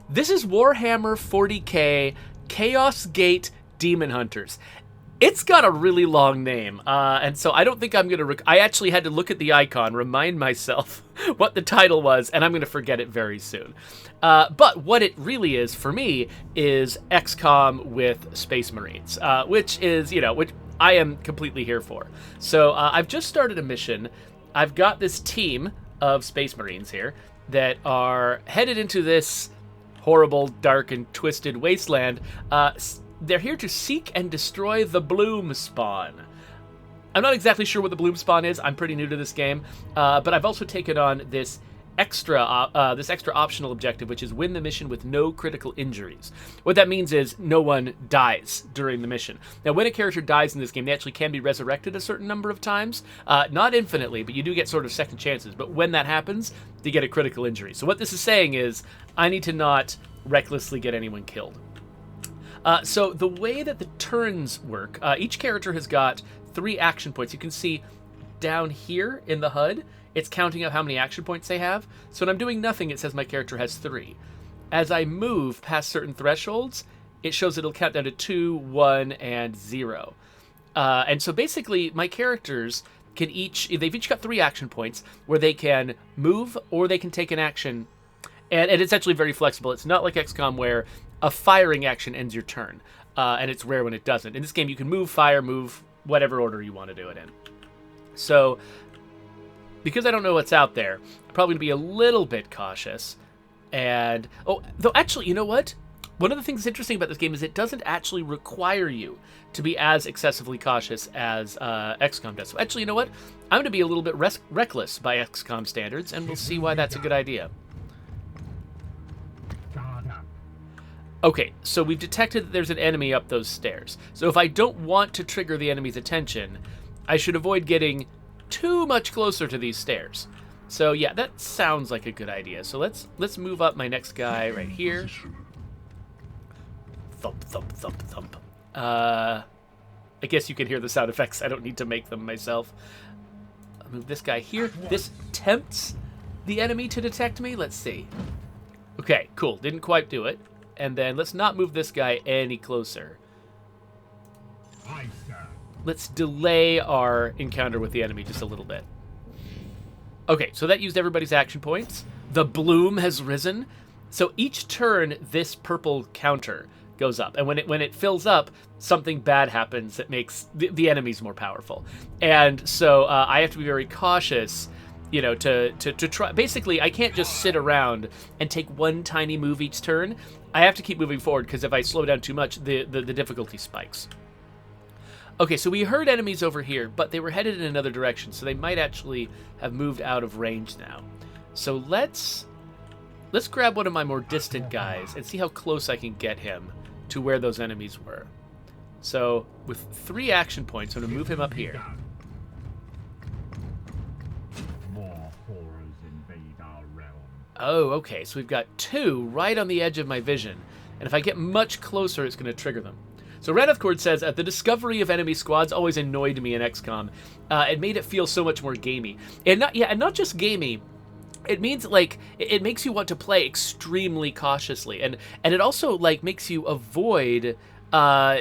This is Warhammer 40k Chaos Gate Daemonhunters. It's got a really long name, and so I don't think I'm going to... I actually had to look at the icon, remind myself what the title was, and I'm going to forget it very soon. But what it really is, for me, is XCOM with Space Marines, which is, which I am completely here for. So I've just started a mission. I've got this team of Space Marines here that are headed into this horrible, dark, and twisted wasteland. They're here to seek and destroy the Bloom Spawn. I'm not exactly sure what the Bloom Spawn is. I'm pretty new to this game, but I've also taken on this extra optional objective, which is win the mission with no critical injuries. What that means is no one dies during the mission. Now, when a character dies in this game, they actually can be resurrected a certain number of times. Not infinitely, but you do get sort of second chances. But when that happens, you get a critical injury. So what this is saying is I need to not recklessly get anyone killed. So the way that the turns work, each character has got 3 action points. You can see down here in the HUD, it's counting up how many action points they have. So when I'm doing nothing, it says my character has 3. As I move past certain thresholds, it shows it'll count down to 2, 1, and 0. And so basically, my characters they've each got 3 action points where they can move or they can take an action. And it's actually very flexible. It's not like XCOM where a firing action ends your turn, and it's rare when it doesn't. In this game, you can move, fire, move, whatever order you want to do it in. So, because I don't know what's out there, I'm probably going to be a little bit cautious. And, though actually, you know what? One of the things that's interesting about this game is it doesn't actually require you to be as excessively cautious as XCOM does. So actually, you know what? I'm going to be a little bit reckless by XCOM standards, and we'll see why that's a good idea. Okay, so we've detected that there's an enemy up those stairs. So if I don't want to trigger the enemy's attention, I should avoid getting too much closer to these stairs. So yeah, that sounds like a good idea. So let's move up my next guy right here. Thump, thump, thump, thump. I guess you can hear the sound effects. I don't need to make them myself. I'll move this guy here. This tempts the enemy to detect me. Let's see. Okay, cool. Didn't quite do it. And then let's not move this guy any closer. Let's delay our encounter with the enemy just a little bit. Okay, so that used everybody's action points. The bloom has risen. So each turn, this purple counter goes up. And when it fills up, something bad happens that makes the enemies more powerful. And so I have to be very cautious, to try. Basically, I can't just sit around and take one tiny move each turn. I have to keep moving forward, because if I slow down too much, the difficulty spikes. Okay, so we heard enemies over here, but they were headed in another direction, so they might actually have moved out of range now. So let's grab one of my more distant guys and see how close I can get him to where those enemies were. So with 3 action points, I'm going to move him up here. Oh, okay, so we've got 2 right on the edge of my vision, and if I get much closer, it's going to trigger them. So Red Of Cord says, the discovery of enemy squads always annoyed me in XCOM. It made it feel so much more gamey. And not just gamey, it means, it makes you want to play extremely cautiously, and it also, makes you avoid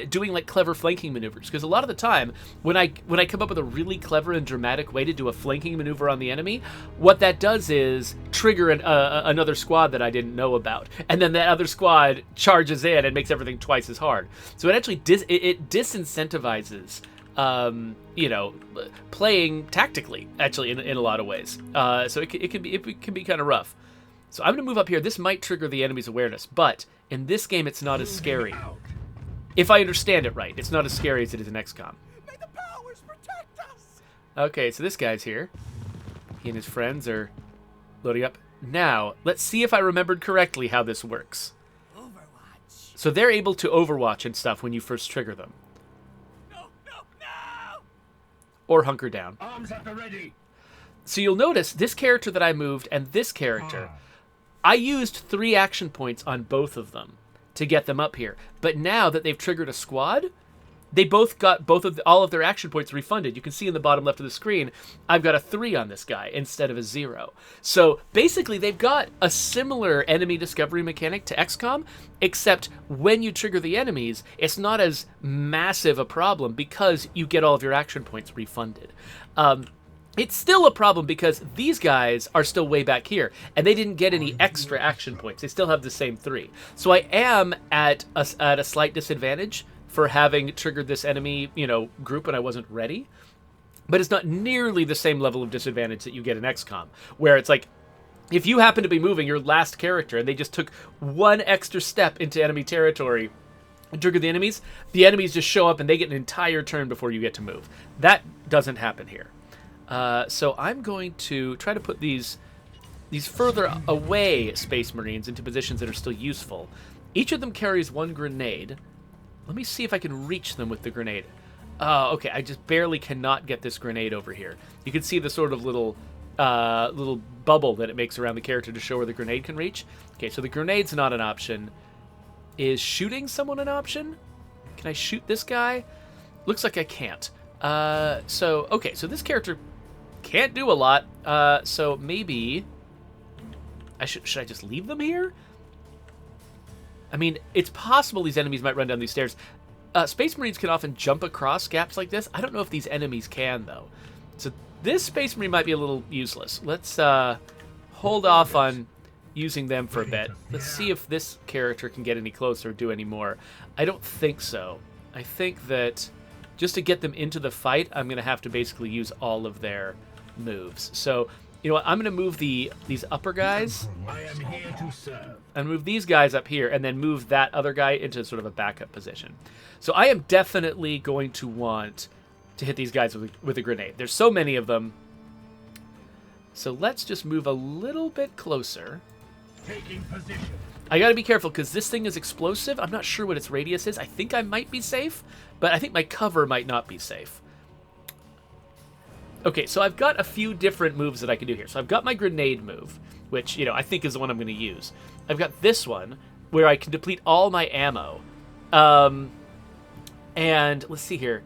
doing clever flanking maneuvers, because a lot of the time when I come up with a really clever and dramatic way to do a flanking maneuver on the enemy, what that does is trigger another squad that I didn't know about, and then that other squad charges in and makes everything twice as hard. So it actually disincentivizes playing tactically, actually, in a lot of ways. So it can be kind of rough. So I'm going to move up here. This might trigger the enemy's awareness, but in this game it's not as scary. If I understand it right, it's not as scary as it is in XCOM. May the powers protect us! Okay, so this guy's here. He and his friends are loading up. Now, let's see if I remembered correctly how this works. Overwatch. So they're able to overwatch and stuff when you first trigger them. No! Or hunker down. Arms at the ready. So you'll notice this character that I moved and this character, I used 3 action points on both of them to get them up here. But now that they've triggered a squad, they both got all of their action points refunded. You can see in the bottom left of the screen, I've got a 3 on this guy instead of a 0. So basically, they've got a similar enemy discovery mechanic to XCOM, except when you trigger the enemies, it's not as massive a problem because you get all of your action points refunded. It's still a problem because these guys are still way back here, and they didn't get any extra action points. They still have the same 3. So I am at a slight disadvantage for having triggered this enemy, group when I wasn't ready. But it's not nearly the same level of disadvantage that you get in XCOM, where it's like, if you happen to be moving your last character and they just took one extra step into enemy territory and trigger the enemies just show up and they get an entire turn before you get to move. That doesn't happen here. So I'm going to try to put these further away Space Marines into positions that are still useful. Each of them carries 1 grenade. Let me see if I can reach them with the grenade. Oh, okay, I just barely cannot get this grenade over here. You can see the sort of little bubble that it makes around the character to show where the grenade can reach. Okay, so the grenade's not an option. Is shooting someone an option? Can I shoot this guy? Looks like I can't. So this character can't do a lot. So maybe should I just leave them here? I mean, it's possible these enemies might run down these stairs. Space Marines can often jump across gaps like this. I don't know if these enemies can, though. So this Space Marine might be a little useless. Let's hold off on using them for a bit. Let's see if this character can get any closer or do any more. I don't think so. I think that just to get them into the fight, I'm going to have to basically use all of their moves. So, you know what? I'm going to move these upper guys. I am here to serve. And move these guys up here, and then move that other guy into sort of a backup position. So I am definitely going to want to hit these guys with a grenade. There's so many of them. So let's just move a little bit closer. Taking position. I got to be careful because this thing is explosive. I'm not sure what its radius is. I think I might be safe, but I think my cover might not be safe. Okay, so I've got a few different moves that I can do here. So I've got my grenade move, which, I think is the one I'm going to use. I've got this one where I can deplete all my ammo. And let's see here.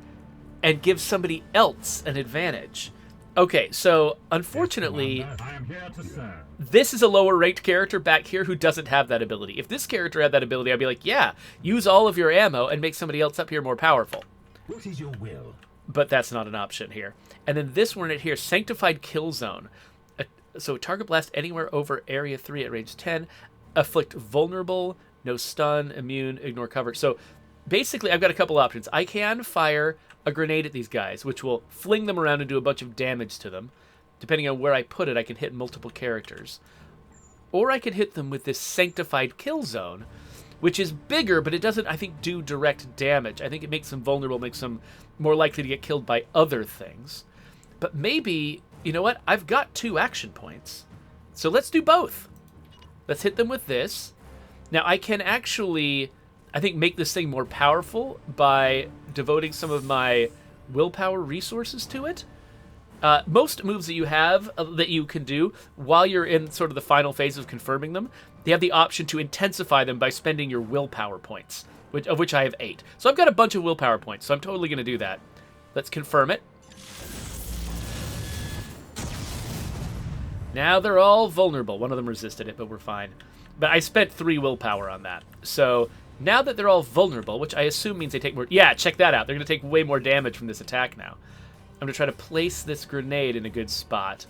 And give somebody else an advantage. Okay, so unfortunately, I am here to serve. this is a lower ranked character back here who doesn't have that ability. If this character had that ability, I'd be like, yeah, use all of your ammo and make somebody else up here more powerful. What is your will? But that's not an option here. And then this one right here, Sanctified Kill Zone. So target blast anywhere over area 3 at range 10. Afflict vulnerable, no stun, immune, ignore cover. So basically, I've got a couple options. I can fire a grenade at these guys, which will fling them around and do a bunch of damage to them. Depending on where I put it, I can hit multiple characters. Or I can hit them with this Sanctified Kill Zone, which is bigger, but it doesn't, I think, do direct damage. I think it makes them vulnerable, makes them more likely to get killed by other things. But maybe, you know what? I've got 2 action points. So let's do both. Let's hit them with this. Now, I can actually, I think, make this thing more powerful by devoting some of my willpower resources to it. Most moves that you have, that you can do, while you're in sort of the final phase of confirming them, they have the option to intensify them by spending your willpower points, of which I have 8. So I've got a bunch of willpower points, so I'm totally going to do that. Let's confirm it. Now they're all vulnerable. One of them resisted it, but we're fine. But I spent 3 willpower on that. So now that they're all vulnerable, which I assume means they take more... Yeah, check that out. They're going to take way more damage from this attack now. I'm going to try to place this grenade in a good spot.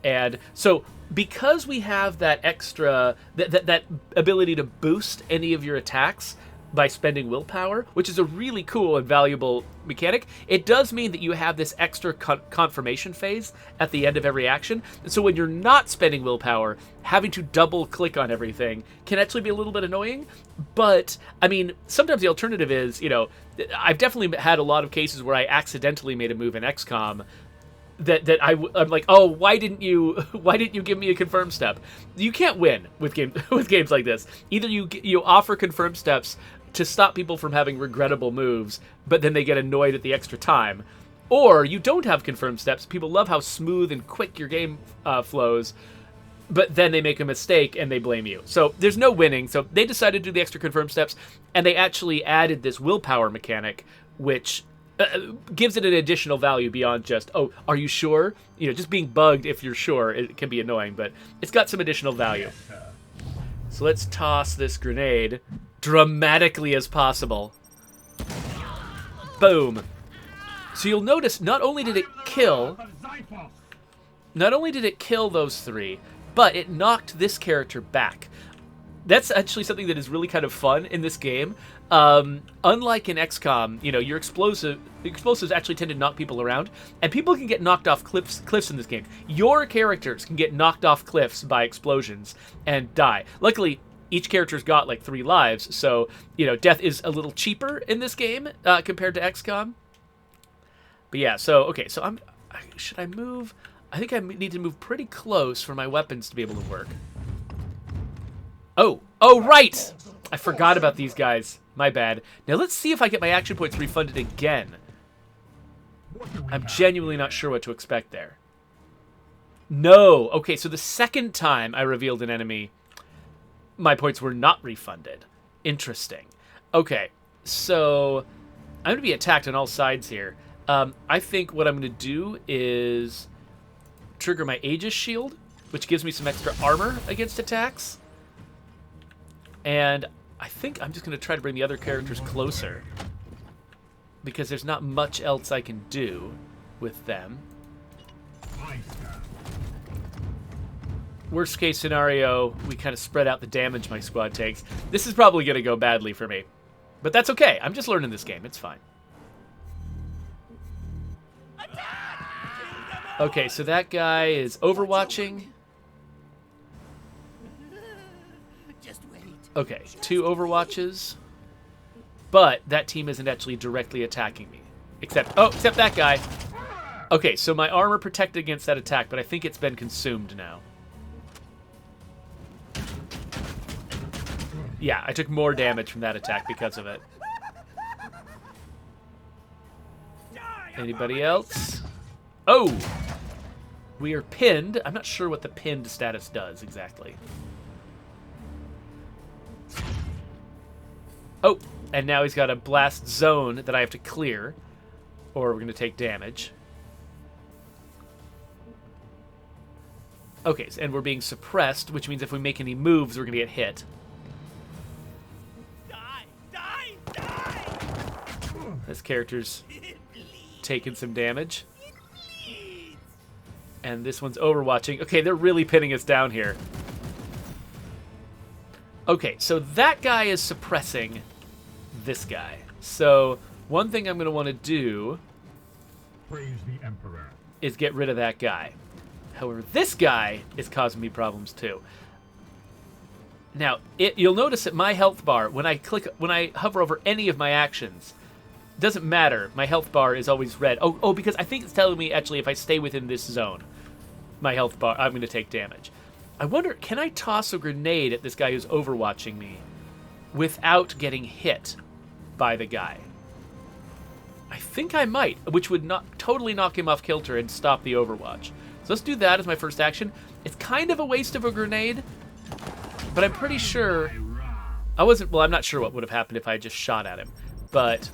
And so because we have that extra... That ability to boost any of your attacks by spending willpower, which is a really cool and valuable mechanic, it does mean that you have this extra confirmation phase at the end of every action. And so when you're not spending willpower, having to double click on everything can actually be a little bit annoying. But, I mean, sometimes the alternative is, I've definitely had a lot of cases where I accidentally made a move in XCOM that I'm like, oh, why didn't you give me a confirm step? You can't win with games like this. Either you offer confirm steps to stop people from having regrettable moves, but then they get annoyed at the extra time, or you don't have confirmed steps. People love how smooth and quick your game flows, but then they make a mistake and they blame you. So there's no winning. So they decided to do the extra confirm steps, and they actually added this willpower mechanic, which gives it an additional value beyond just, oh, are you sure? You know, just being bugged if you're sure, it can be annoying, but it's got some additional value. So let's toss this grenade dramatically as possible. Boom. So you'll notice not only did it kill those three, but it knocked this character back. That's actually something that is really kind of fun in this game. Unlike in XCOM, you know, your explosives actually tend to knock people around, and people can get knocked off cliffs in this game. Your characters can get knocked off cliffs by explosions and die. Luckily, each character's got like 3 lives, so, you know, death is a little cheaper in this game compared to XCOM. But yeah, so, okay, so should I move? I think I need to move pretty close for my weapons to be able to work. Oh, right! I forgot about these guys. My bad. Now let's see if I get my action points refunded again. I'm genuinely not sure what to expect there. No! Okay, so the second time I revealed an enemy, my points were not refunded. Interesting. Okay, so I'm going to be attacked on all sides here. I think what I'm going to do is trigger my Aegis shield, which gives me some extra armor against attacks. And I think I'm just going to try to bring the other characters closer, because there's not much else I can do with them. Worst case scenario, we kind of spread out the damage my squad takes. This is probably going to go badly for me, but that's okay. I'm just learning this game. It's fine. Okay, so that guy is overwatching. Okay, 2 overwatches. But that team isn't actually directly attacking me. Except that guy. Okay, so my armor protected against that attack, but I think it's been consumed now. Yeah, I took more damage from that attack because of it. Anybody else? Oh! We are pinned. I'm not sure what the pinned status does exactly. Oh, and now he's got a blast zone that I have to clear, or we're going to take damage. Okay, and we're being suppressed, which means if we make any moves, we're going to get hit. Die! This character's taking some damage. And this one's overwatching. Okay, they're really pinning us down here. Okay, so that guy is suppressing this guy. So one thing I'm going to want to do Praise the Emperor. Is get rid of that guy. However, this guy is causing me problems too. Now, you'll notice that my health bar, when I hover over any of my actions, doesn't matter. My health bar is always red. Oh, because I think it's telling me actually if I stay within this zone, my health bar, I'm going to take damage. I wonder, can I toss a grenade at this guy who's overwatching me without getting hit by the guy? I think I might, which would not totally knock him off kilter and stop the overwatch. So let's do that as my first action. It's kind of a waste of a grenade, but I'm pretty sure I'm not sure what would have happened if I had just shot at him, but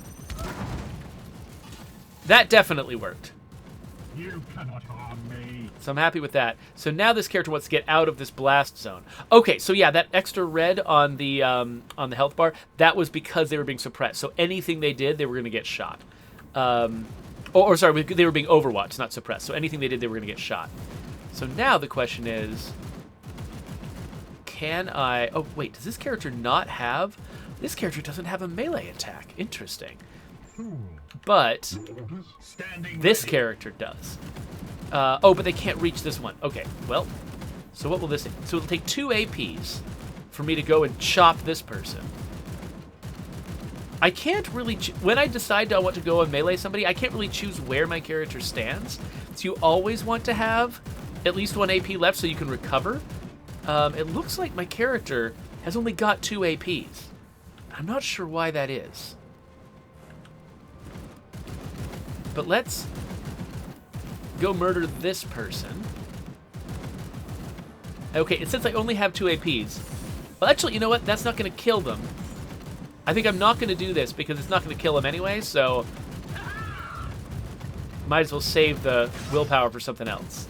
that definitely worked. You cannot harm me. So I'm happy with that. So now this character wants to get out of this blast zone. Okay, so yeah, that extra red on the health bar, that was because they were being suppressed. So anything they did, they were going to get shot. Sorry, they were being overwatched, not suppressed. So anything they did, they were going to get shot. So now the question is, can I... Oh, wait, does this character not have... This character doesn't have a melee attack. Interesting. But this character does. But they can't reach this one. Okay, well, so what will this... So it'll take 2 APs for me to go and chop this person. I can't really... When I decide I want to go and melee somebody, I can't really choose where my character stands. So you always want to have at least 1 AP left so you can recover. It looks like my character has only got 2 APs. I'm not sure why that is. But let's go murder this person. Okay, since I only have 2 APs... Well, actually, you know what? That's not going to kill them. I think I'm not going to do this because it's not going to kill them anyway, so... Might as well save the willpower for something else.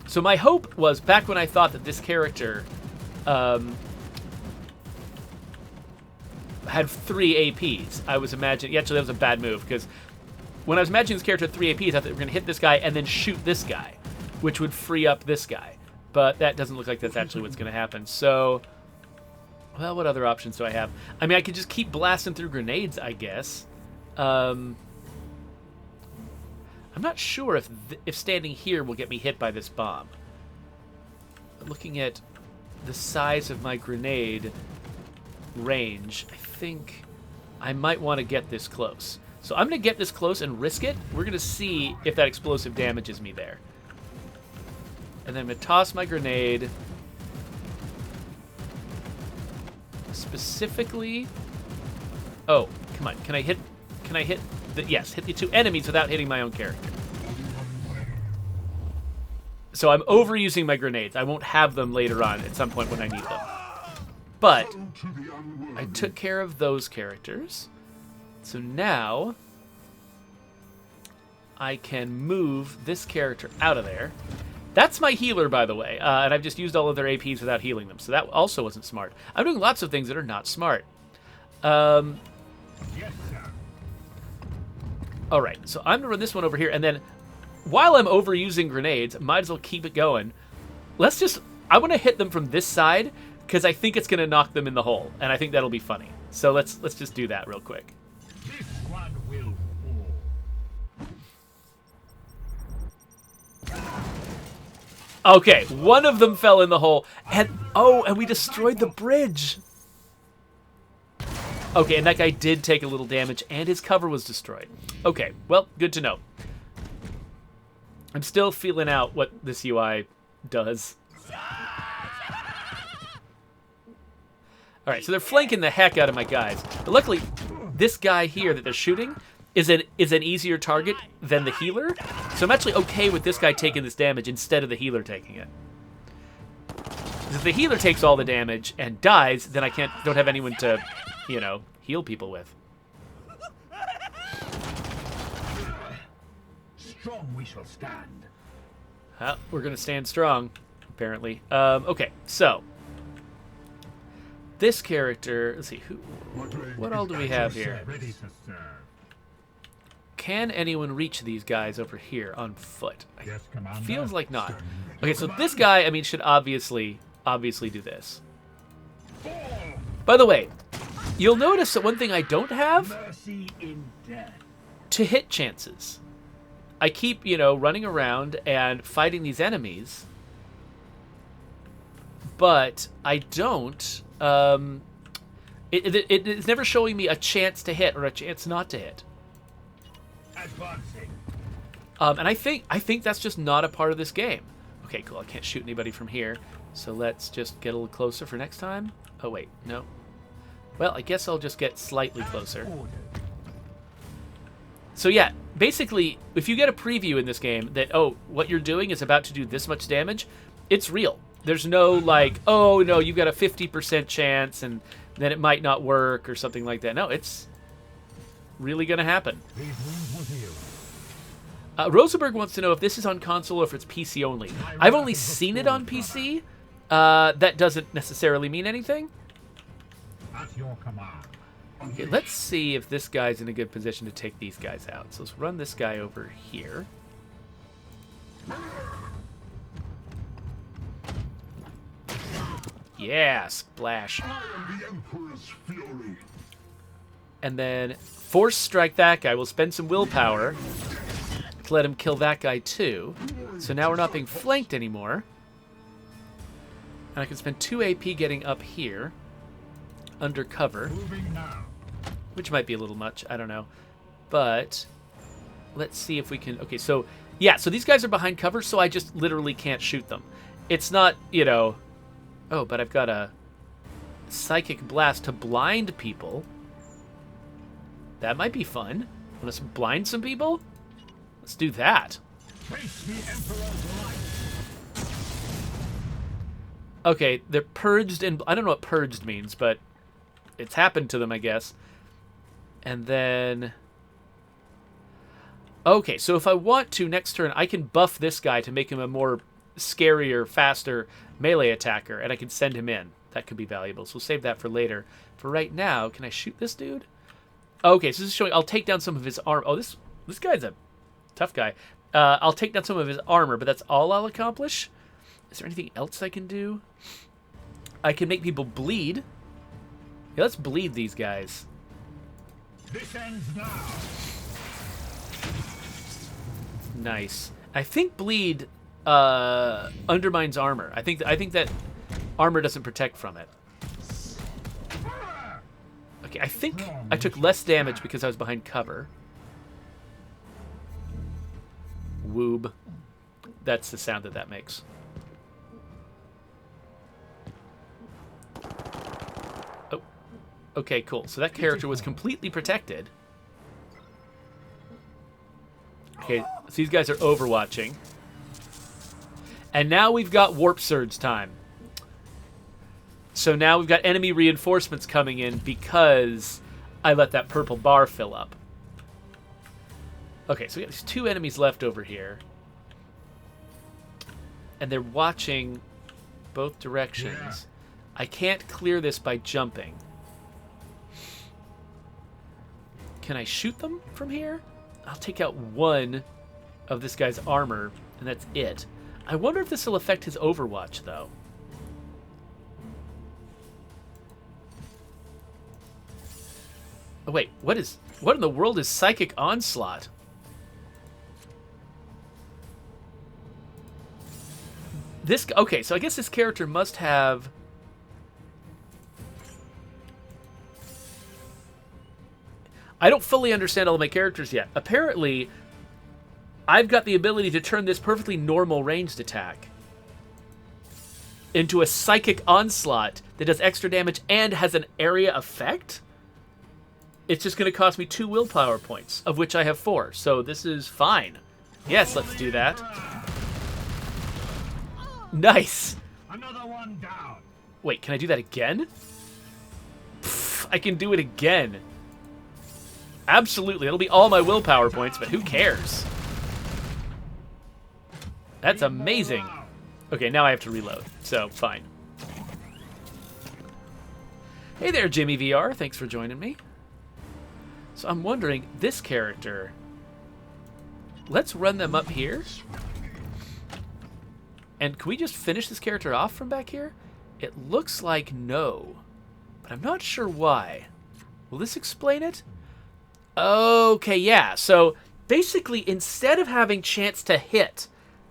So my hope was, back when I thought that this character had 3 APs, I was imagining... Actually, that was a bad move, because when I was imagining this character had 3 APs, I thought they were going to hit this guy and then shoot this guy, which would free up this guy. But that doesn't look like that's actually what's going to happen. So, well, what other options do I have? I mean, I could just keep blasting through grenades, I guess. I'm not sure if standing here will get me hit by this bomb. But looking at the size of my grenade range, I think I might want to get this close. So I'm going to get this close and risk it. We're going to see if that explosive damages me there. And then I'm going to toss my grenade. Specifically... Oh, come on. Can I hit the... Yes, hit the 2 enemies without hitting my own character. So I'm overusing my grenades. I won't have them later on at some point when I need them. But I took care of those characters. So now I can move this character out of there. That's my healer, by the way, and I've just used all of their APs without healing them, so that also wasn't smart. I'm doing lots of things that are not smart. Yes, sir. All right, so I'm going to run this one over here, and then while I'm overusing grenades, might as well keep it going. I want to hit them from this side, because I think it's going to knock them in the hole, and I think that'll be funny. So let's just do that real quick. This one will fall. Okay, one of them fell in the hole, and we destroyed the bridge. Okay, and that guy did take a little damage, and his cover was destroyed. Okay, well, good to know. I'm still feeling out what this UI does. All right, so they're flanking the heck out of my guys. But luckily, this guy here that they're shooting is an easier target than the healer. So I'm actually okay with this guy taking this damage instead of the healer taking it. Because if the healer takes all the damage and dies, then I don't have anyone to, heal people with. Strong we shall stand. Well, we're going to stand strong, apparently. Okay, so this character, let's see, what all do we have here? Ready to serve. Can anyone reach these guys over here on foot? Yes, Commander. Feels like not. Okay, so this guy, should obviously do this. By the way, you'll notice that one thing I don't have, Mercy in death. to hit chances. I keep, running around and fighting these enemies, but I don't, it's never showing me a chance to hit or a chance not to hit. Advancing. And I think that's just not a part of this game. Okay, cool. I can't shoot anybody from here, so let's just get a little closer for next time. Oh wait, no. Well, I guess I'll just get slightly closer. So yeah, basically, if you get a preview in this game that, what you're doing is about to do this much damage, it's real. There's no like, oh no, you've got a 50% chance and then it might not work or something like that. No, it's really going to happen. Rosenberg wants to know if this is on console or if it's PC only. I've only seen it on PC. That doesn't necessarily mean anything. At your command. Okay, let's see if this guy's in a good position to take these guys out. So let's run this guy over here. Yeah, splash. I am the Emperor's fury. And then force strike that guy. We'll spend some willpower to let him kill that guy too. So now we're not being flanked anymore. And I can spend 2 AP getting up here. Undercover. Moving now. Which might be a little much. I don't know. But let's see if we can... Okay, so... Yeah, so these guys are behind cover, so I just literally can't shoot them. It's not, Oh, but I've got a psychic blast to blind people. That might be fun. Want to blind some people? Let's do that. Face the Emperor's light. Okay, they're purged and I don't know what purged means, but it's happened to them, I guess. And then... Okay, so if I want to, next turn, I can buff this guy to make him a more scarier, faster melee attacker, and I can send him in. That could be valuable, so we'll save that for later. For right now, can I shoot this dude? Okay, so this is showing I'll take down some of his armor. Oh, this guy's a tough guy. I'll take down some of his armor, but that's all I'll accomplish? Is there anything else I can do? I can make people bleed. Yeah, let's bleed these guys. This ends now. Nice. I think bleed undermines armor. I think that armor doesn't protect from it. Okay, I think I took less damage because I was behind cover. Woob. That's the sound that makes. Oh. Okay, cool. So that character was completely protected. Okay, so these guys are overwatching. And now we've got Warp Surge time. So now we've got enemy reinforcements coming in because I let that purple bar fill up. Okay, so we got these 2 enemies left over here. And they're watching both directions. Yeah. I can't clear this by jumping. Can I shoot them from here? I'll take out 1 of this guy's armor, and that's it. I wonder if this will affect his Overwatch, though. Oh, wait, what in the world is Psychic Onslaught? Okay, so I guess this character must have... I don't fully understand all of my characters yet. Apparently, I've got the ability to turn this perfectly normal ranged attack into a Psychic Onslaught that does extra damage and has an area effect? It's just going to cost me 2 willpower points, of which I have 4, so this is fine. Yes, let's do that. Nice! Another one down. Wait, can I do that again? Pfft, I can do it again. Absolutely, it'll be all my willpower points, but who cares? That's amazing. Okay, now I have to reload, so fine. Hey there, Jimmy VR. Thanks for joining me. So I'm wondering, this character... Let's run them up here. And can we just finish this character off from back here? It looks like no, but I'm not sure why. Will this explain it? Okay, yeah. So basically, instead of having chance to hit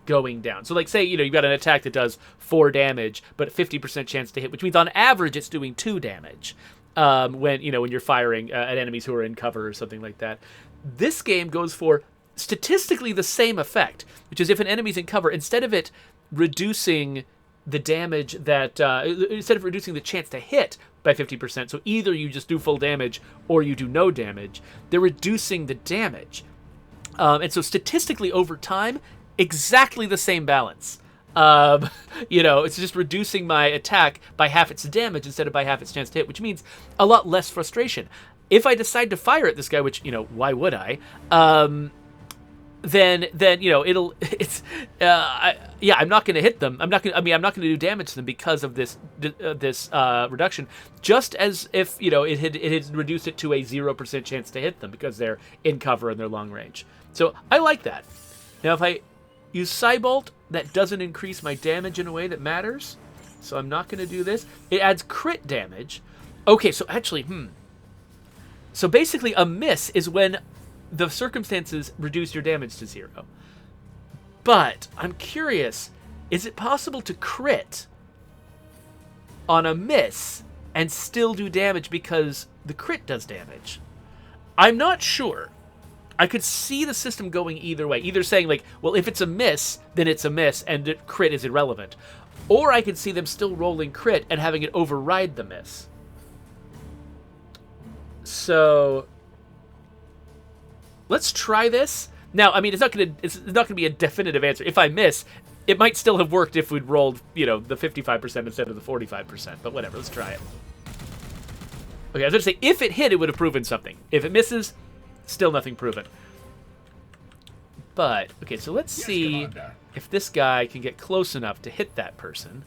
going down, so like say, you've got an attack that does 4 damage, but 50% chance to hit, which means on average it's doing 2 damage when you're firing at enemies who are in cover or something like that. This game goes for statistically the same effect, which is if an enemy's in cover, instead of it reducing the damage that instead of reducing the chance to hit by 50%, so either you just do full damage or you do no damage, they're reducing the damage. And so statistically over time, exactly the same balance. It's just reducing my attack by half its damage instead of by half its chance to hit, which means a lot less frustration. If I decide to fire at this guy, which, why would I? Then I'm not going to hit them. I'm not going to do damage to them because of this reduction. Just as if it had reduced it to a 0% chance to hit them because they're in cover and they're long range. So I like that. Now if I use Cybolt, that doesn't increase my damage in a way that matters. So I'm not going to do this. It adds crit damage. Okay, so actually, So basically, a miss is when the circumstances reduce your damage to 0. But I'm curious, is it possible to crit on a miss and still do damage because the crit does damage? I'm not sure. I could see the system going either way. Either saying like, well, if it's a miss, then it's a miss and crit is irrelevant. Or I could see them still rolling crit and having it override the miss. So let's try this. Now, I mean, it's not gonna be a definitive answer. If I miss, It might still have worked if we'd rolled, the 55% instead of the 45%, but whatever, let's try it. Okay, I was going to say, if it hit, it would have proven something. If it misses, still nothing proven. But, okay, so let's see if this guy can get close enough to hit that person.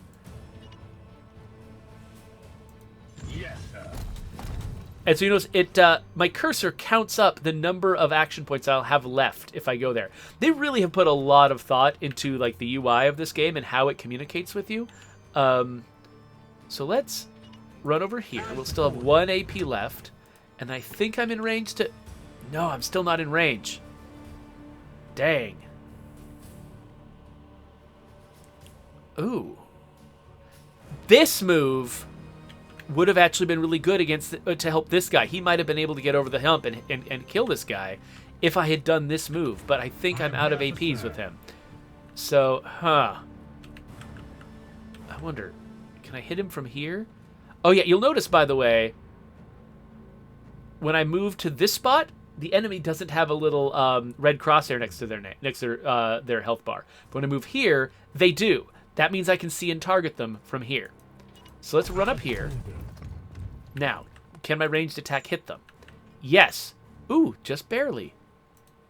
Yes, sir. And so you notice my cursor counts up the number of action points I'll have left if I go there. They really have put a lot of thought into like the UI of this game and how it communicates with you. So let's run over here. We'll still have 1 AP left, and I think I'm in range to... No, I'm still not in range. Dang. Ooh. This move would have actually been really good against to help this guy. He might have been able to get over the hump and kill this guy if I had done this move, but I think I'm out of APs with him. So, I wonder, can I hit him from here? Oh yeah, you'll notice, by the way, when I move to this spot, the enemy doesn't have a little red crosshair next to their health bar. But when I move here, they do. That means I can see and target them from here. So let's run up here. Now, can my ranged attack hit them? Yes. Ooh, just barely.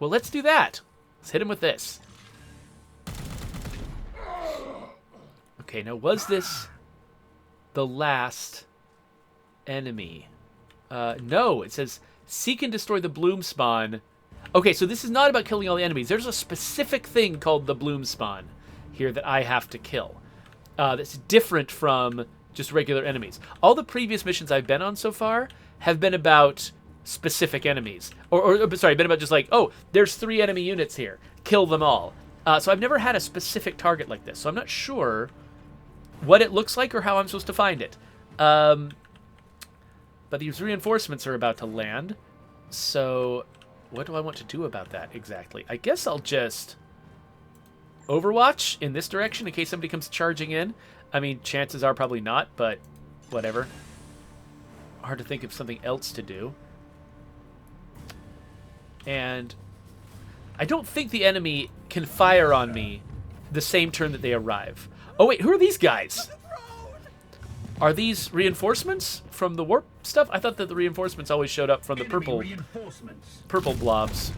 Well, let's do that. Let's hit him with this. Okay, now was this the last enemy? No, it says seek and destroy the bloom spawn. Okay, so this is not about killing all the enemies. There's a specific thing called the bloom spawn here that I have to kill. That's different from just regular enemies. All the previous missions I've been on so far have been about specific enemies. Sorry, been about just like, oh, there's 3 enemy units here. Kill them all. So I've never had a specific target like this. So I'm not sure what it looks like or how I'm supposed to find it. But these reinforcements are about to land. So what do I want to do about that exactly? I guess I'll just Overwatch in this direction in case somebody comes charging in. I mean, chances are probably not, but whatever. Hard to think of something else to do. And I don't think the enemy can fire on me the same turn that they arrive. Oh, wait, who are these guys? Are these reinforcements from the warp stuff? I thought that the reinforcements always showed up from the purple blobs.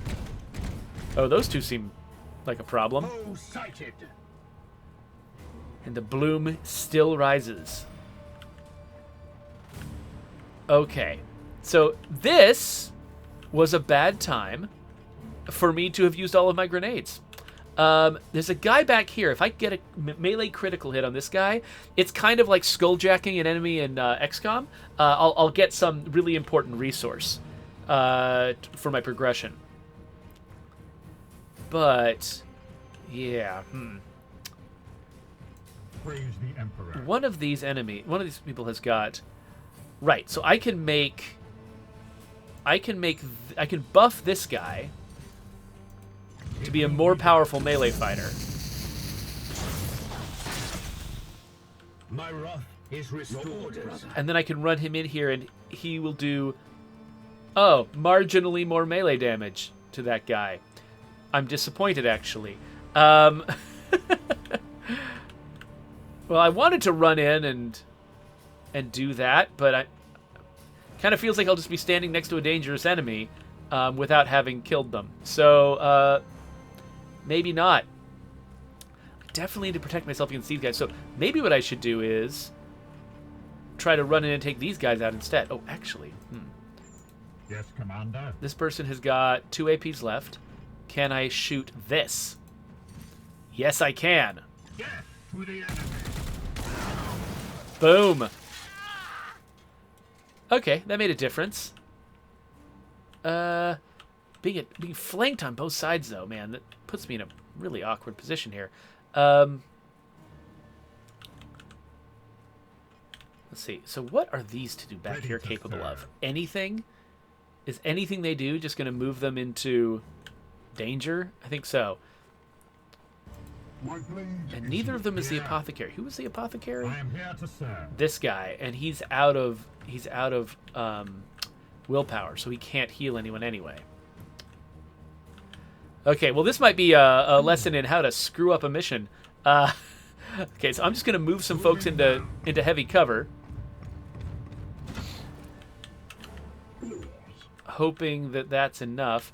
Oh, those two seem like a problem. And the bloom still rises. Okay, so this was a bad time for me to have used all of my grenades. There's a guy back here. If I get a melee critical hit on this guy, it's kind of like skulljacking an enemy in XCOM. I'll get some really important resource for my progression. But, yeah, Praise the Emperor. one of these people has got... Right, so I can buff this guy to be a more powerful melee fighter. My wrath is restored. And then I can run him in here and he will do, marginally more melee damage to that guy. I'm disappointed, actually. Well, I wanted to run in and do that, but I kind of feels like I'll just be standing next to a dangerous enemy without having killed them. So, maybe not. I definitely need to protect myself against these guys. So maybe what I should do is try to run in and take these guys out instead. Oh, actually. Yes, Commander. This person has got 2 APs left. Can I shoot this? Yes, I can. Death to the enemy. Boom. Okay, that made a difference. Being flanked on both sides, though, man, that puts me in a really awkward position here. Let's see. So what are these two back here capable of? Anything? Is anything they do just going to move them into danger? I think so. And neither of them is the apothecary. Who was the apothecary? I am here to serve. This guy, and he's out of willpower, so he can't heal anyone anyway. Okay, well, this might be a lesson in how to screw up a mission. Okay, so I'm just going to move some folks into heavy cover. Hoping that that's enough.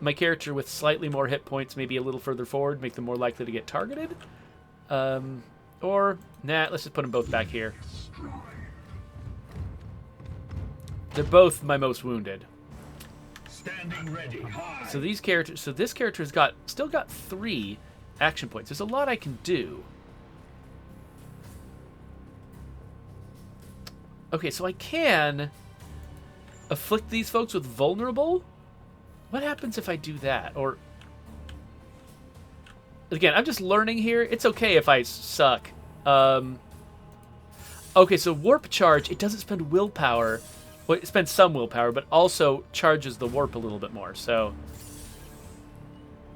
My character with slightly more hit points, maybe a little further forward, make them more likely to get targeted. Or, nah, let's just put them both back here. They're both my most wounded. Standing ready. So these characters, so this character's still got 3 action points. There's a lot I can do. Okay, so I can afflict these folks with vulnerable. What happens if I do that? Or again, I'm just learning here. It's okay if I suck. Okay, so warp charge, it doesn't spend willpower. Well, it spends some willpower, but also charges the warp a little bit more. So,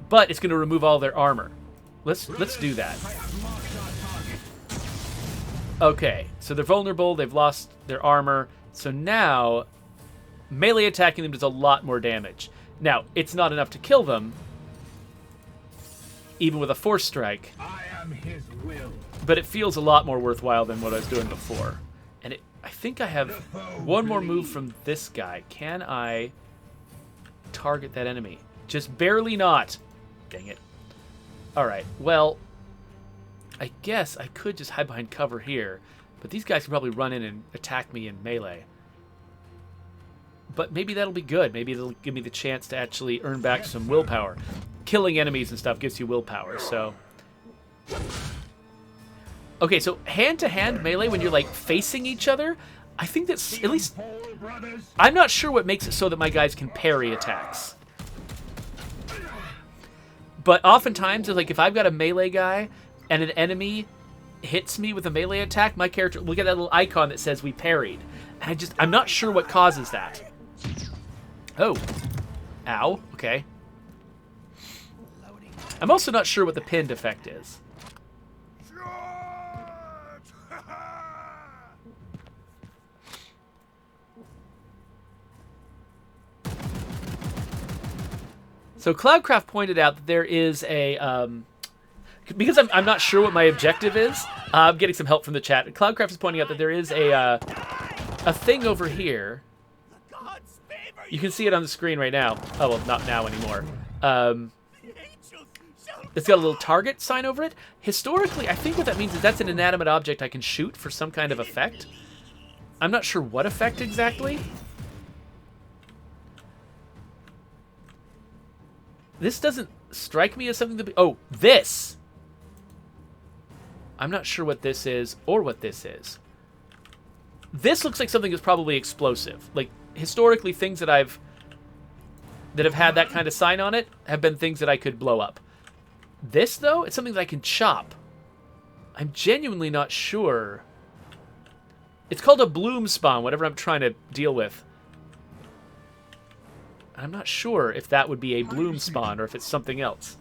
but it's going to remove all their armor. Let's do that. Okay, so they're vulnerable. They've lost their armor. So now, melee attacking them does a lot more damage. Now, it's not enough to kill them, even with a force strike. I am his will. But it feels a lot more worthwhile than what I was doing before. And I think I have one more move from this guy. Can I target that enemy? Just barely not. Dang it. Alright, well, I guess I could just hide behind cover here. But these guys can probably run in and attack me in melee. But maybe that'll be good. Maybe it'll give me the chance to actually earn back some willpower. Killing enemies and stuff gives you willpower, so... Okay, so hand-to-hand melee, when you're, like, facing each other, I think that's, at least... I'm not sure what makes it so that my guys can parry attacks. But oftentimes, like, if I've got a melee guy and an enemy hits me with a melee attack, my character will get that little icon that says we parried. And I'm not sure what causes that. Oh. Ow. Okay. I'm also not sure what the pinned effect is. So Cloudcraft pointed out that there is a... because I'm not sure what my objective is, I'm getting some help from the chat. Cloudcraft is pointing out that there is a thing over here. You can see it on the screen right now. Oh, well, not now anymore. It's got a little target sign over it. Historically, I think what that means is that's an inanimate object I can shoot for some kind of effect. I'm not sure what effect exactly. This doesn't strike me as something to be... Oh, this! I'm not sure what this is or what this is. This looks like something that's probably explosive. Like, historically, things that have had that kind of sign on it have been things that I could blow up. This, though, it's something that I can chop. I'm genuinely not sure. It's called a bloom spawn, whatever I'm trying to deal with. I'm not sure if that would be a bloom spawn or if it's something else.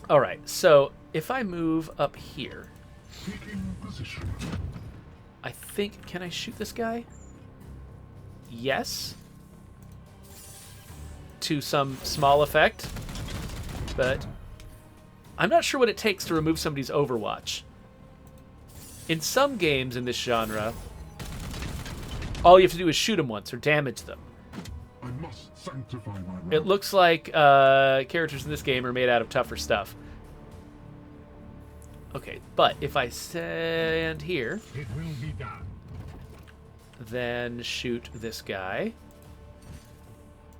Alright, so if I move up here, I think... Can I shoot this guy? Yes. To some small effect. But I'm not sure what it takes to remove somebody's Overwatch. In some games in this genre, all you have to do is shoot them once or damage them. I must sanctify my realm. It looks like characters in this game are made out of tougher stuff. Okay, but if I stand here, It will be done. then shoot this guy.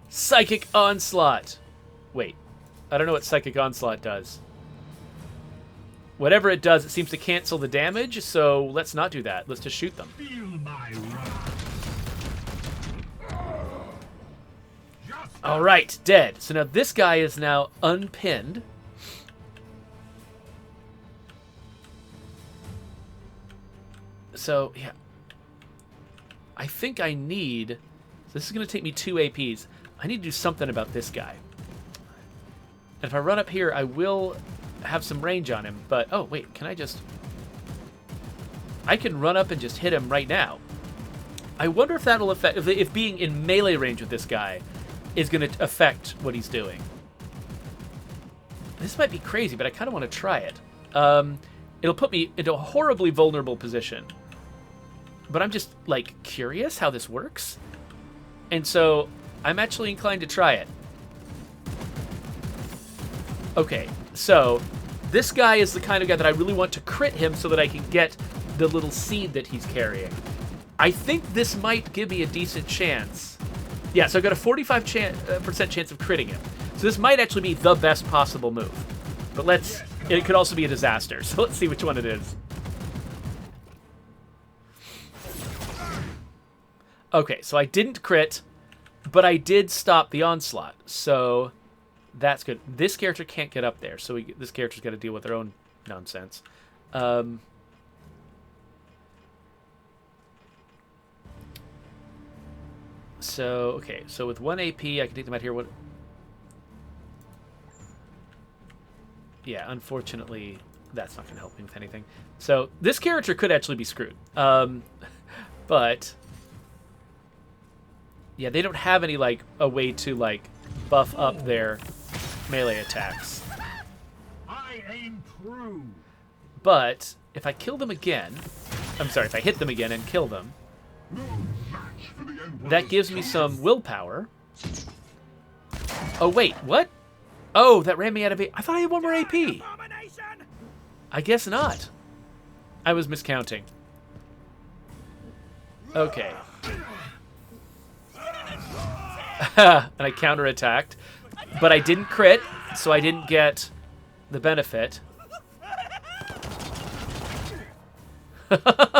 Psychic Onslaught! Wait, I don't know what Psychic Onslaught does. Whatever it does, it seems to cancel the damage, so let's not do that. Let's just shoot them. Feel my wrath. Alright, dead. So now this guy is now unpinned. So, yeah. I think I need... This is going to take me 2 APs. I need to do something about this guy. And if I run up here, I will have some range on him. But, oh, wait, can I just... I can run up and just hit him right now. I wonder if that will affect... If being in melee range with this guy is going to affect what he's doing. This might be crazy, but I kind of want to try it. It'll put me into a horribly vulnerable position. But I'm just, like, curious how this works. And so I'm actually inclined to try it. Okay, so this guy is the kind of guy that I really want to crit him so that I can get the little seed that he's carrying. I think this might give me a decent chance. Yeah, so I've got a 45% chance of critting him. So this might actually be the best possible move. But it could also be a disaster. So let's see which one it is. Okay, so I didn't crit, but I did stop the onslaught. So that's good. This character can't get up there, so this character's got to deal with their own nonsense. So, okay, so with 1 AP, I can take them out here. Yeah, unfortunately, that's not going to help me with anything. So this character could actually be screwed. But yeah, they don't have any, like, a way to, like, buff up their melee attacks. I aim true. But if I kill them again, I'm sorry, if I hit them again and kill them, No match for the Emperor's that gives me choice. some willpower. Oh, wait, what? Oh, that ran me out of I thought I had one more AP. I guess not. I was miscounting. Okay. And I counterattacked. But I didn't crit, so I didn't get the benefit.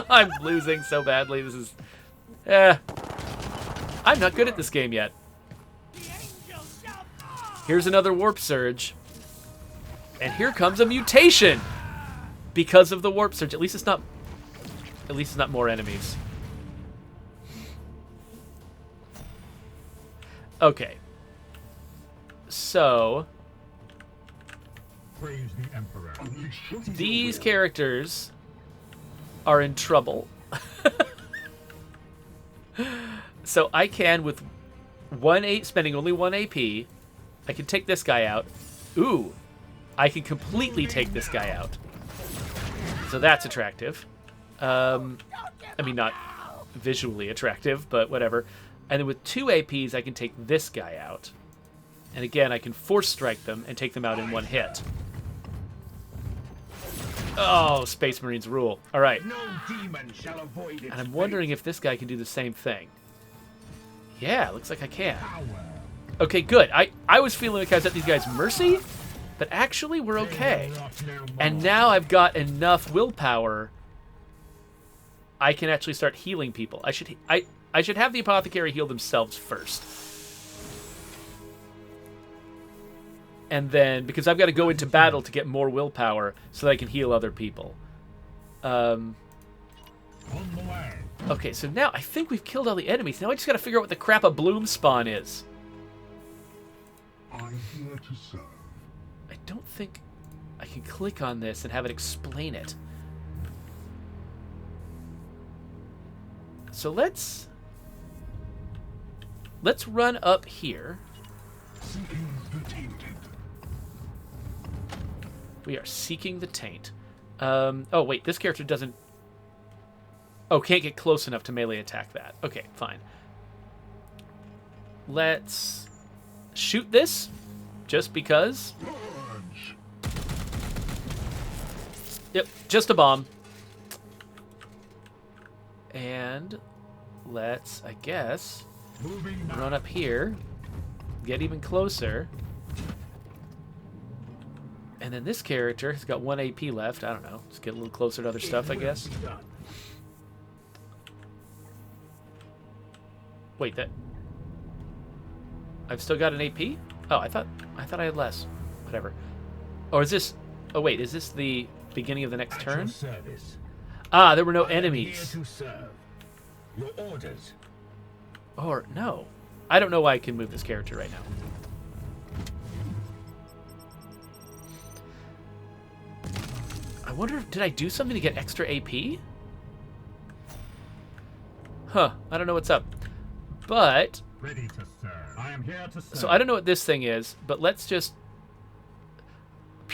I'm losing so badly. This is... I'm not good at this game yet. Here's another warp surge. And here comes a mutation! Because of the warp surge. At least it's not more enemies. Okay. So Praise the Emperor. Unleash your these will. characters are in trouble. So I can, with spending only 1 AP, I can take this guy out. Ooh, I can completely take this guy out. So that's attractive. I mean, not visually attractive, but whatever. And then with 2 APs, I can take this guy out. And again, I can force strike them and take them out in 1 hit. Oh, Space Marines rule. All right. No demon shall avoid its And I'm wondering if this guy can do the same thing. Yeah, looks like I can. power. Okay, good. I was feeling like I was at these guys' mercy, but actually we're okay. They are not no more. And now I've got enough willpower. I can actually start healing people. I should have the apothecary heal themselves first. And then, because I've got to go into battle to get more willpower so that I can heal other people. On the way. Okay, so now I think we've killed all the enemies. Now I just got to figure out what the crap a bloom spawn is. I'm here to serve. I don't think I can click on this and have it explain it. So let's run up here. Seeking the tainted. We are seeking the taint. Oh wait, this character doesn't... Oh, can't get close enough to melee attack that. Okay, fine. Let's shoot this, just because. Purge. Yep, just a bomb. And let's, I guess, Moving now. run up here, get even closer. And then this character has got 1 AP left. I don't know. Just get a little closer to other stuff, I guess. Done. Wait, that... I've still got an AP? Oh, I thought I had less. Whatever. Or is this... Oh, wait, is this the beginning of the next At your turn? service. Ah, there were no I am here enemies. to serve. Your orders. Or, no. I don't know why I can move this character right now. I wonder if... Did I do something to get extra AP? Huh. I don't know what's up. But... Ready to serve. I am here to serve. So I don't know what this thing is, but let's just...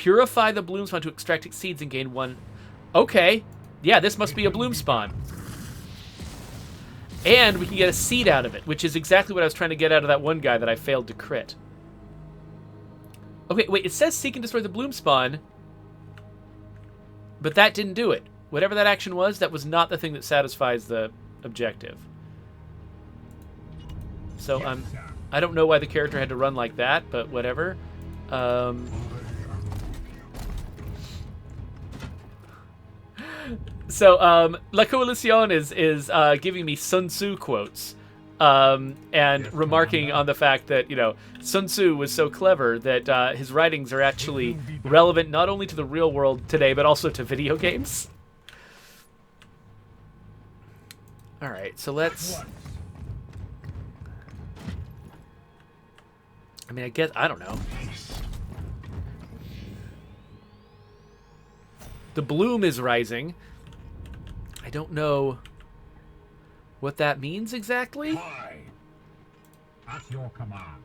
Purify the bloom spawn to extract its seeds and gain 1. Okay. Yeah, this must be a bloom spawn. And we can get a seed out of it, which is exactly what I was trying to get out of that one guy that I failed to crit. Okay, wait, it says seek and destroy the bloom spawn, but that didn't do it. Whatever that action was, that was not the thing that satisfies the objective. So I don't know why the character had to run like that, but whatever. So La Coalición is giving me Sun Tzu quotes, and remarking on the fact that, you know, Sun Tzu was so clever that his writings are actually relevant not only to the real world today, but also to video games. All right, so let's... I mean, I guess, I don't know. The bloom is rising. I don't know what that means exactly. Aye. At your command.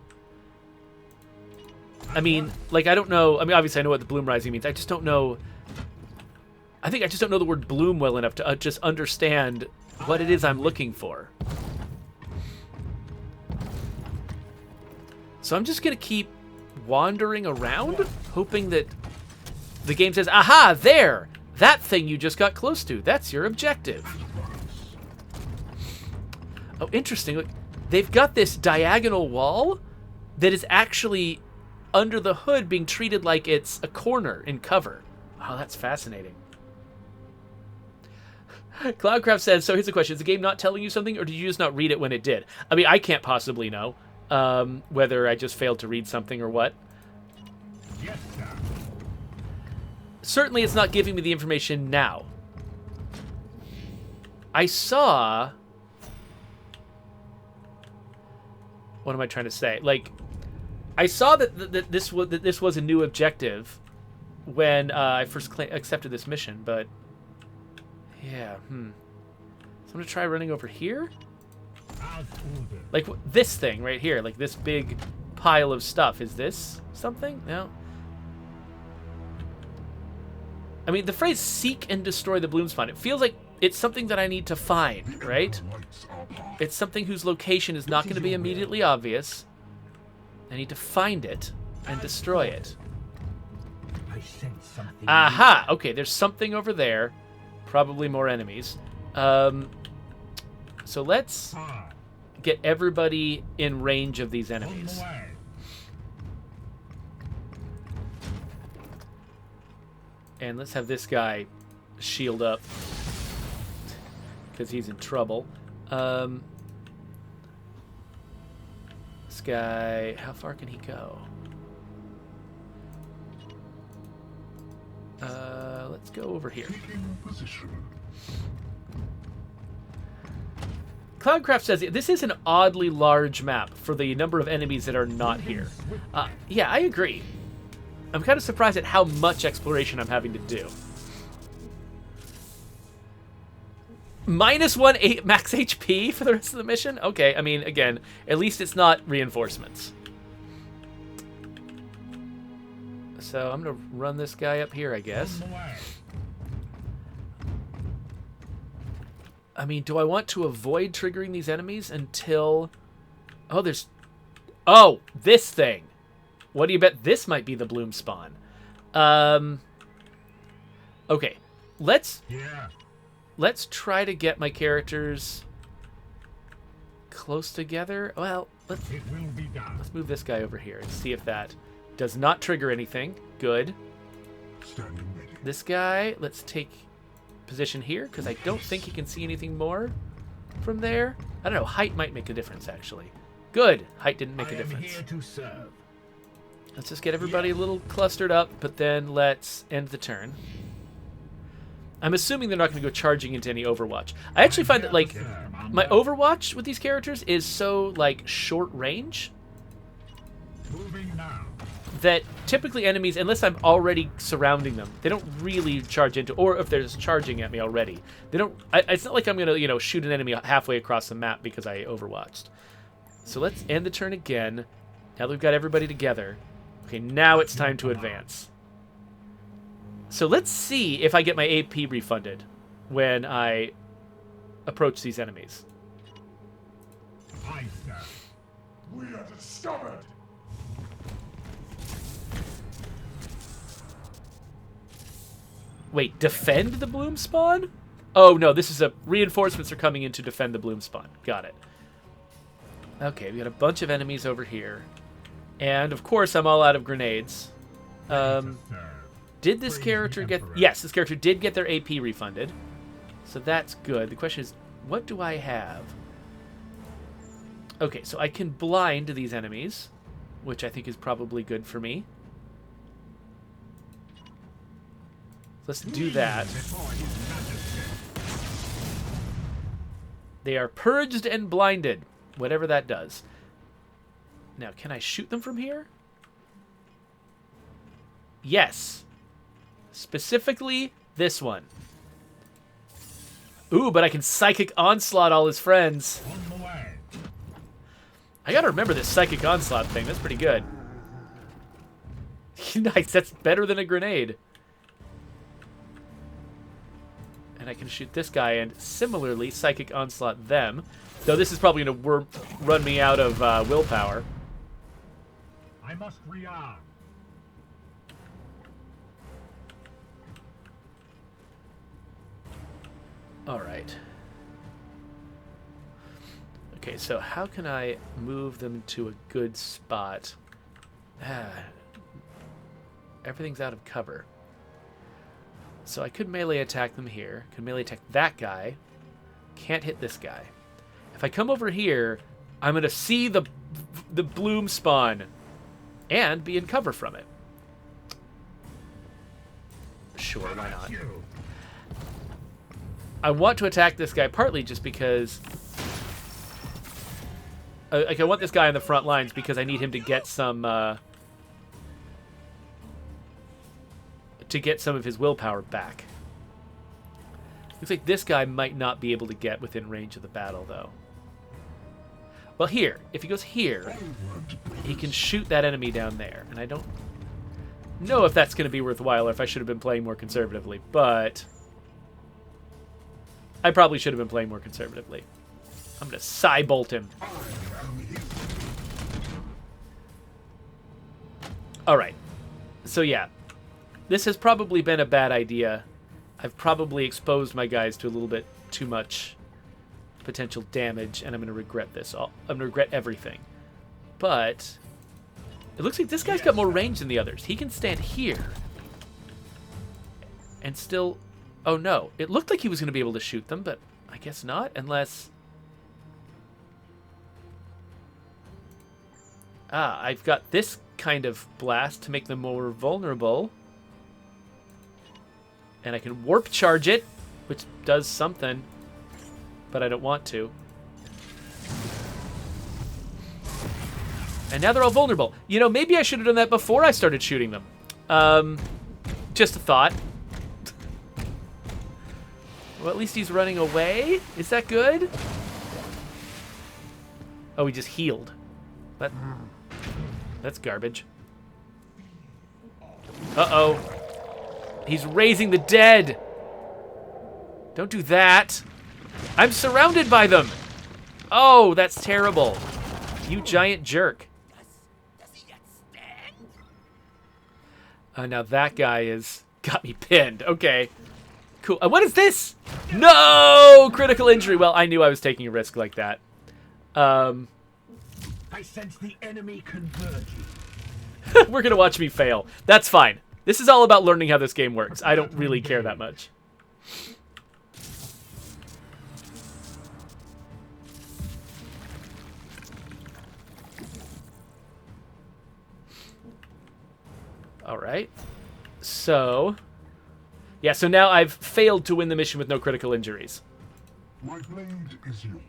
I mean, like, I don't know. I mean, obviously I know what the bloom rising means. I just don't know. I think I just don't know the word bloom well enough to just understand what it is I'm looking for. So I'm just going to keep wandering around, hoping that the game says, aha, there! That thing you just got close to. That's your objective. Oh, interesting. Look, they've got this diagonal wall that is actually under the hood being treated like it's a corner in cover. Oh, that's fascinating. Cloudcraft says, so here's the question. Is the game not telling you something, or did you just not read it when it did? I mean, I can't possibly know whether I just failed to read something or what. Yes, sir. Certainly it's not giving me the information now. I saw... What am I trying to say? Like, I saw that this was a new objective when I first accepted this mission, but... Yeah, So I'm going to try running over here. As ordered. Like, this thing right here. Like, this big pile of stuff. Is this something? No. I mean, the phrase seek and destroy the bloom spawn, it feels like it's something that I need to find, right? It's something whose location is not going to be immediately obvious. I need to find it and destroy it. I sense something. Aha! Okay, there's something over there. Probably more enemies. So let's Aye. get everybody in range of these On enemies. the way. And let's have this guy shield up, because he's in trouble. This guy, how far can he go? Let's go over here. Taking position. Cloudcraft says this is an oddly large map for the number of enemies that are not here. Yeah, I agree. I'm kind of surprised at how much exploration I'm having to do. -1 max HP for the rest of the mission? Okay, I mean, again, at least it's not reinforcements. So I'm going to run this guy up here, I guess. On the way. I mean, do I want to avoid triggering these enemies until... Oh, there's... Oh, this thing. What do you bet this might be the bloom spawn? Okay, let's try to get my characters close together. Well, let's It will be done. move this guy over here and see if that does not trigger anything. Good. Standing ready. This guy, let's take position here, because I don't think he can see anything more from there. I don't know, height might make a difference, actually. Good, height didn't make I a am difference. here to serve. Let's just get everybody a little clustered up, but then let's end the turn. I'm assuming they're not going to go charging into any Overwatch. I actually find that, like, my Overwatch with these characters is so, like, short range Moving now. that typically enemies, unless I'm already surrounding them, they don't really charge into, or if they're just charging at me already, they don't, it's not like I'm going to, you know, shoot an enemy halfway across the map because I Overwatched. So let's end the turn again. Now that we've got everybody together. Okay, now it's time to advance. So let's see if I get my AP refunded when I approach these enemies. Aye, sir. We are discovered. Wait, defend the bloom spawn? Oh, no, this is reinforcements are coming in to defend the bloom spawn. Got it. Okay, we got a bunch of enemies over here. And, of course, I'm all out of grenades. Sir. Did this Praise the character get... Emperor. Yes, this character did get their AP refunded. So that's good. The question is, what do I have? Okay, so I can blind these enemies, which I think is probably good for me. Let's do that. Before his majesty. They are purged and blinded, whatever that does. Now, can I shoot them from here? Yes. Specifically, this one. Ooh, but I can Psychic Onslaught all his friends. On the way. I gotta remember this Psychic Onslaught thing. That's pretty good. Nice, that's better than a grenade. And I can shoot this guy and similarly Psychic Onslaught them. Though this is probably gonna run me out of willpower. I must rearm. Alright. Okay, so how can I move them to a good spot? Everything's out of cover. So I could melee attack them here. Could melee attack that guy. Can't hit this guy. If I come over here, I'm going to see the bloom spawn and be in cover from it. Sure, why not? You. I want to attack this guy partly just because... like, I want this guy on the front lines because I need him to get some... to get some of his willpower back. Looks like this guy might not be able to get within range of the battle, though. Well, here. If he goes here, he can shoot that enemy down there. And I don't know if that's going to be worthwhile or if I should have been playing more conservatively, but... I probably should have been playing more conservatively. I'm going to Psy-bolt him. Alright. So, yeah. This has probably been a bad idea. I've probably exposed my guys to a little bit too much potential damage, and I'm going to regret this. I'm going to regret everything. But it looks like this guy's got more range than the others. He can stand here and still... Oh, no. It looked like he was going to be able to shoot them, but I guess not, unless... Ah, I've got this kind of blast to make them more vulnerable. And I can warp charge it, which does something, but I don't want to. And now they're all vulnerable. You know, maybe I should have done that before I started shooting them. Just a thought. Well, at least he's running away. Is that good? Oh, he just healed. That's garbage. Uh-oh. He's raising the dead. Don't do that. I'm surrounded by them. Oh, that's terrible. You giant jerk. Now that guy has got me pinned. Okay. Cool. What is this? No! Critical injury. Well, I knew I was taking a risk like that. I sense the enemy converging. We're going to watch me fail. That's fine. This is all about learning how this game works. I don't really care that much. All right. So, yeah, so now I've failed to win the mission with no critical injuries. My blade is yours.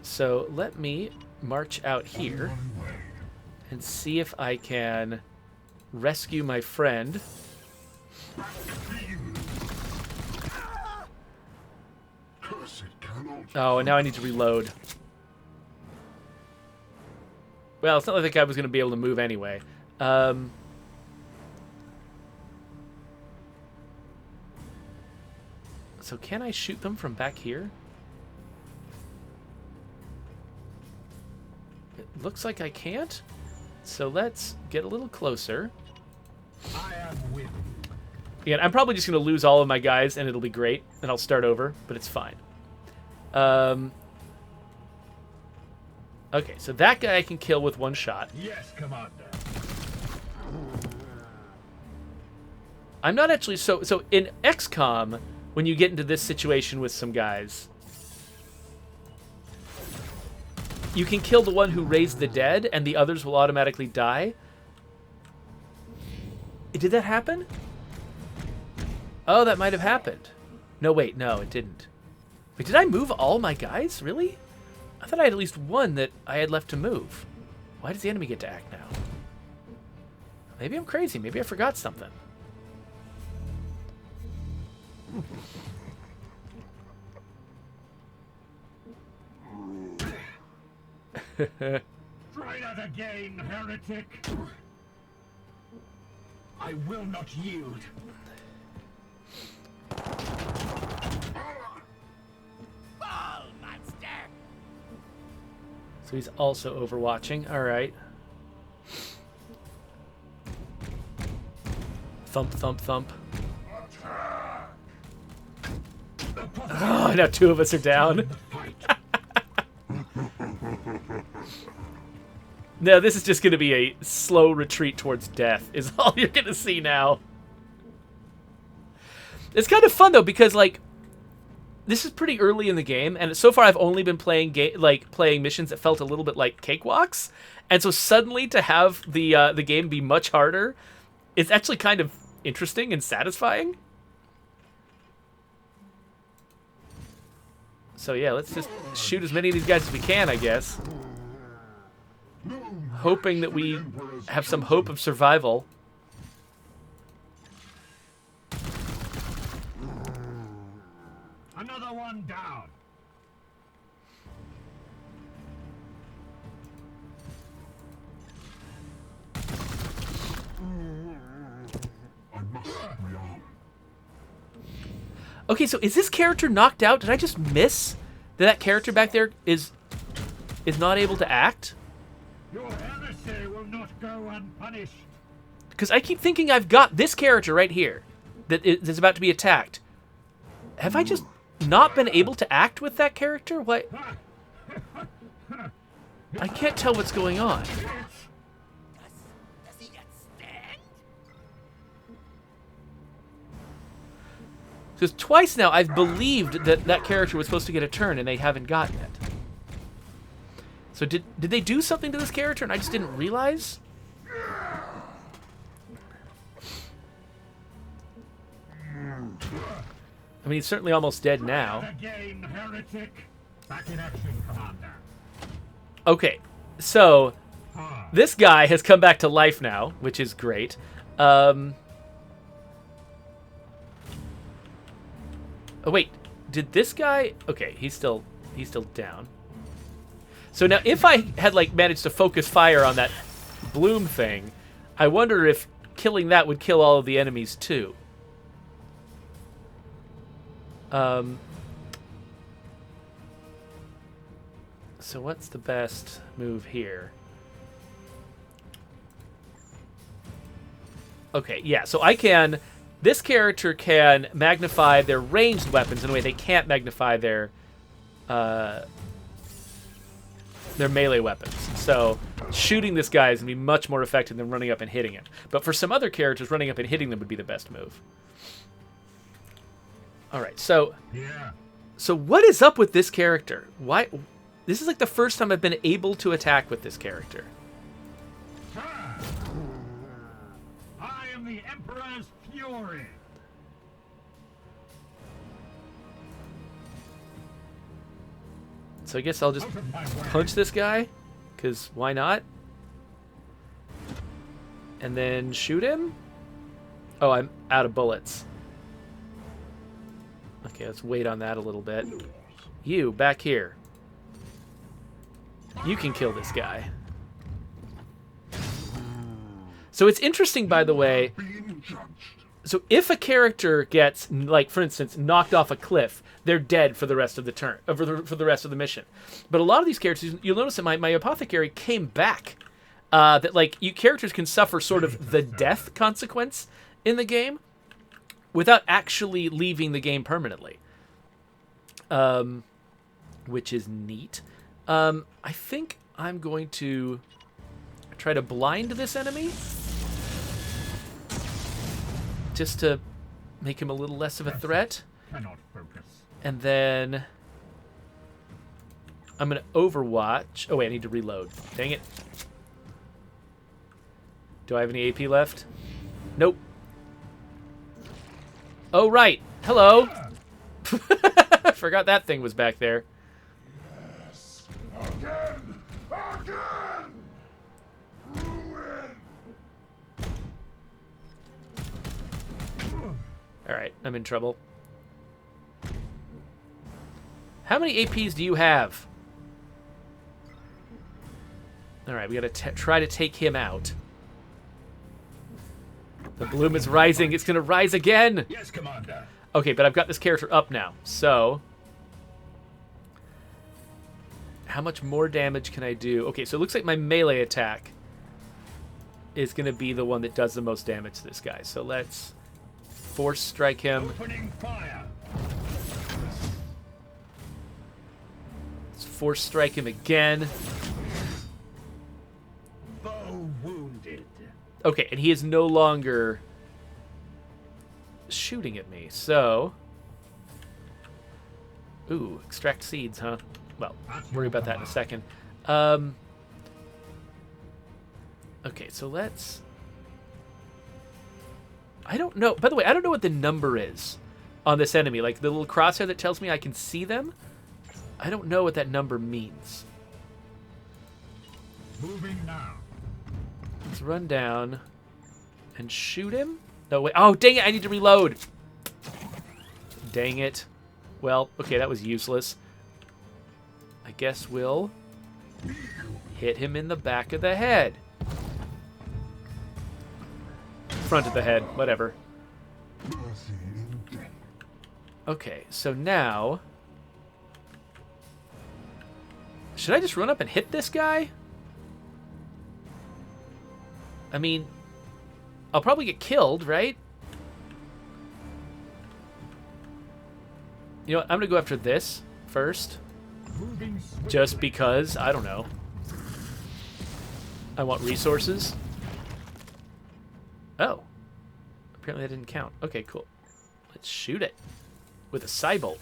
So let me march out here On my way. and see if I can rescue my friend. Curse it cannot. Oh, and now I need to reload. Well, it's not like I was going to be able to move anyway. So can I shoot them from back here? It looks like I can't. So let's get a little closer. I am with you. Again, I'm probably just going to lose all of my guys, and it'll be great, and I'll start over, but it's fine. Okay, so that guy I can kill with one shot. Yes, Commander. I'm not actually... So in XCOM, when you get into this situation with some guys, you can kill the one who raised the dead, and the others will automatically die. Did that happen? Oh, that might have happened. No, wait, no, it didn't. Wait, did I move all my guys? Really? I thought I had at least one that I had left to move. Why does the enemy get to act now? Maybe I'm crazy. Maybe I forgot something. Try that again, heretic. I will not yield. So he's also overwatching. All right. Thump, thump, thump. Oh, now two of us are down. No, this is just going to be a slow retreat towards death is all you're going to see now. It's kind of fun, though, because, like, this is pretty early in the game, and so far I've only been playing playing missions that felt a little bit like cakewalks, and so suddenly to have the game be much harder, it's actually kind of interesting and satisfying. So yeah, let's just shoot as many of these guys as we can, I guess. Hoping that we have some hope of survival. Another one down. I must rearm. Okay, so is this character knocked out? Did I just miss that character back there is not able to act? Your emissary will not go unpunished. Because I keep thinking I've got this character right here that is about to be attacked. Have I just not been able to act with that character? What? I can't tell what's going on. Does he not stand? Because twice now I've believed that that character was supposed to get a turn and they haven't gotten it. So did they do something to this character and I just didn't realize? I mean, he's certainly almost dead now. Again, heretic. Back in action, Commander. Okay, so this guy has come back to life now, which is great. Oh wait, did this guy? Okay, he's still down. So now, if I had like managed to focus fire on that bloom thing, I wonder if killing that would kill all of the enemies too. So what's the best move here? Okay, yeah, so this character can magnify their ranged weapons in a way they can't magnify their melee weapons. So shooting this guy is going to be much more effective than running up and hitting him. But for some other characters, running up and hitting them would be the best move. All right, so what is up with this character? Why? This is like the first time I've been able to attack with this character. I am the Emperor's fury. So I guess I'll just punch this guy, because why not? And then shoot him? Oh, I'm out of bullets. Okay, let's wait on that a little bit. You, back here. You can kill this guy. So it's interesting, by the way. So if a character gets, like, for instance, knocked off a cliff, they're dead for the rest of the turn, for the rest of the mission. But a lot of these characters, you'll notice that my apothecary came back. That, like, you characters can suffer sort of the death consequence in the game without actually leaving the game permanently. Which is neat. I think I'm going to try to blind this enemy. Just to make him a little less of a threat. Cannot focus. And then I'm going to overwatch. Oh, wait, I need to reload. Dang it. Do I have any AP left? Nope. Oh, right. Hello. I forgot that thing was back there. Yes. Again! Again! Ruin! Alright, I'm in trouble. How many APs do you have? Alright, we gotta try to take him out. The bloom is rising. It's gonna rise again! Yes, Commander. Okay, but I've got this character up now, so... How much more damage can I do? Okay, so it looks like my melee attack is gonna be the one that does the most damage to this guy. So let's force strike him. Opening fire. Let's force strike him again. Foe wounded. Okay, and he is no longer shooting at me, so... Ooh, extract seeds, huh? Well, worry about that in a second. Okay, so let's... I don't know. By the way, I don't know what the number is on this enemy. Like, the little crosshair that tells me I can see them, I don't know what that number means. Moving now. Let's run down and shoot him. No, wait. Oh, dang it. I need to reload. Dang it. Well, okay, that was useless. I guess we'll hit him in the back of the head. Front of the head, whatever. Mercy in death. Okay, so now... Should I just run up and hit this guy? I mean, I'll probably get killed, right? You know what? I'm going to go after this first. Moving swiftly. Just because, I don't know. I want resources. Oh. Apparently that didn't count. Okay, cool. Let's shoot it. With a Cybolt.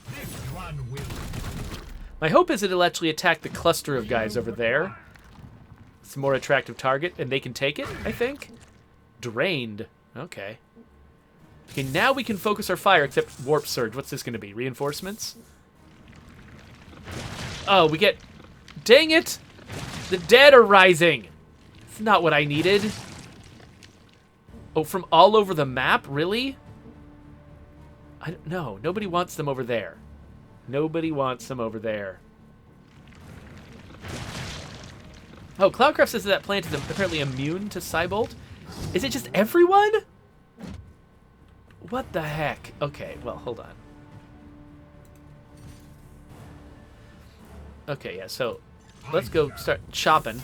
This one will. My hope is that it'll actually attack the cluster of guys over there. It's a more attractive target, and they can take it, I think. Drained. Okay. Okay, now we can focus our fire, except Warp Surge. What's this going to be? Reinforcements? Oh, we get... Dang it! The dead are rising! It's not what I needed. Oh, from all over the map? Really? I don't know. Nobody wants them over there. Nobody wants them over there. Oh, Cloudcraft says that plant is apparently immune to Cybolt. Is it just everyone? What the heck? Okay, well, hold on. Okay, yeah, so let's go start chopping.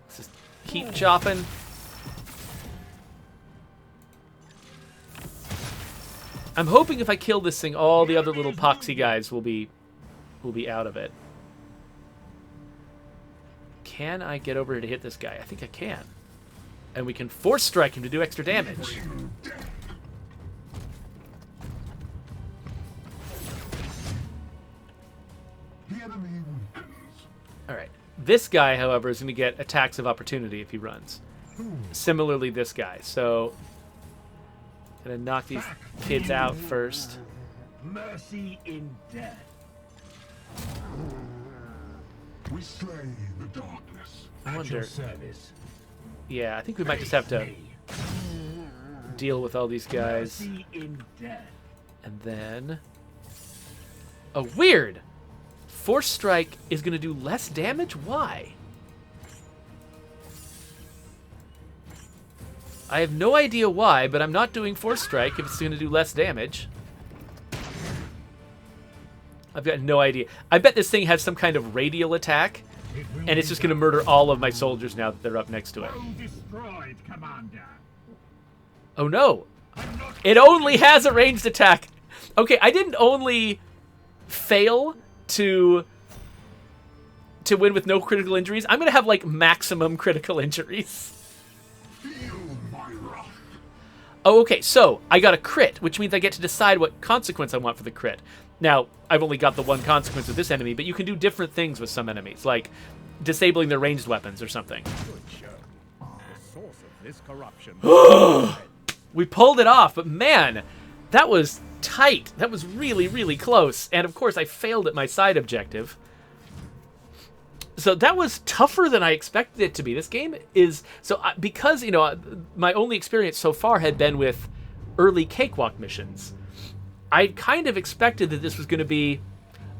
Let's just keep chopping. I'm hoping if I kill this thing, all the other little poxy guys will be out of it. Can I get over here to hit this guy? I think I can. And we can force strike him to do extra damage. The enemy weakens. Alright. This guy, however, is going to get attacks of opportunity if he runs. Similarly, this guy. So, gonna knock these kids out first. Mercy in death. We slay the darkness. I At your wonder... service. Yeah, I think we might just have to deal with all these guys. Mercy in death. And then... Oh, weird! Force Strike is going to do less damage? Why? I have no idea why, but I'm not doing Force Strike if it's going to do less damage. I've got no idea. I bet this thing has some kind of radial attack, and it's just going to murder all of my soldiers now that they're up next to it. Well destroyed, Commander. Oh no! It only has a ranged attack! Okay, I didn't only fail to win with no critical injuries. I'm going to have, like, maximum critical injuries. Feel my wrath. Oh, okay, so I got a crit, which means I get to decide what consequence I want for the crit. Now, I've only got the one consequence with this enemy, but you can do different things with some enemies, like disabling their ranged weapons or something. Good show. The source of this corruption. We pulled it off, but man, that was tight. That was really, really close. And of course, I failed at my side objective. So that was tougher than I expected it to be. This game is... because, my only experience so far had been with early cakewalk missions, I kind of expected that this was going to be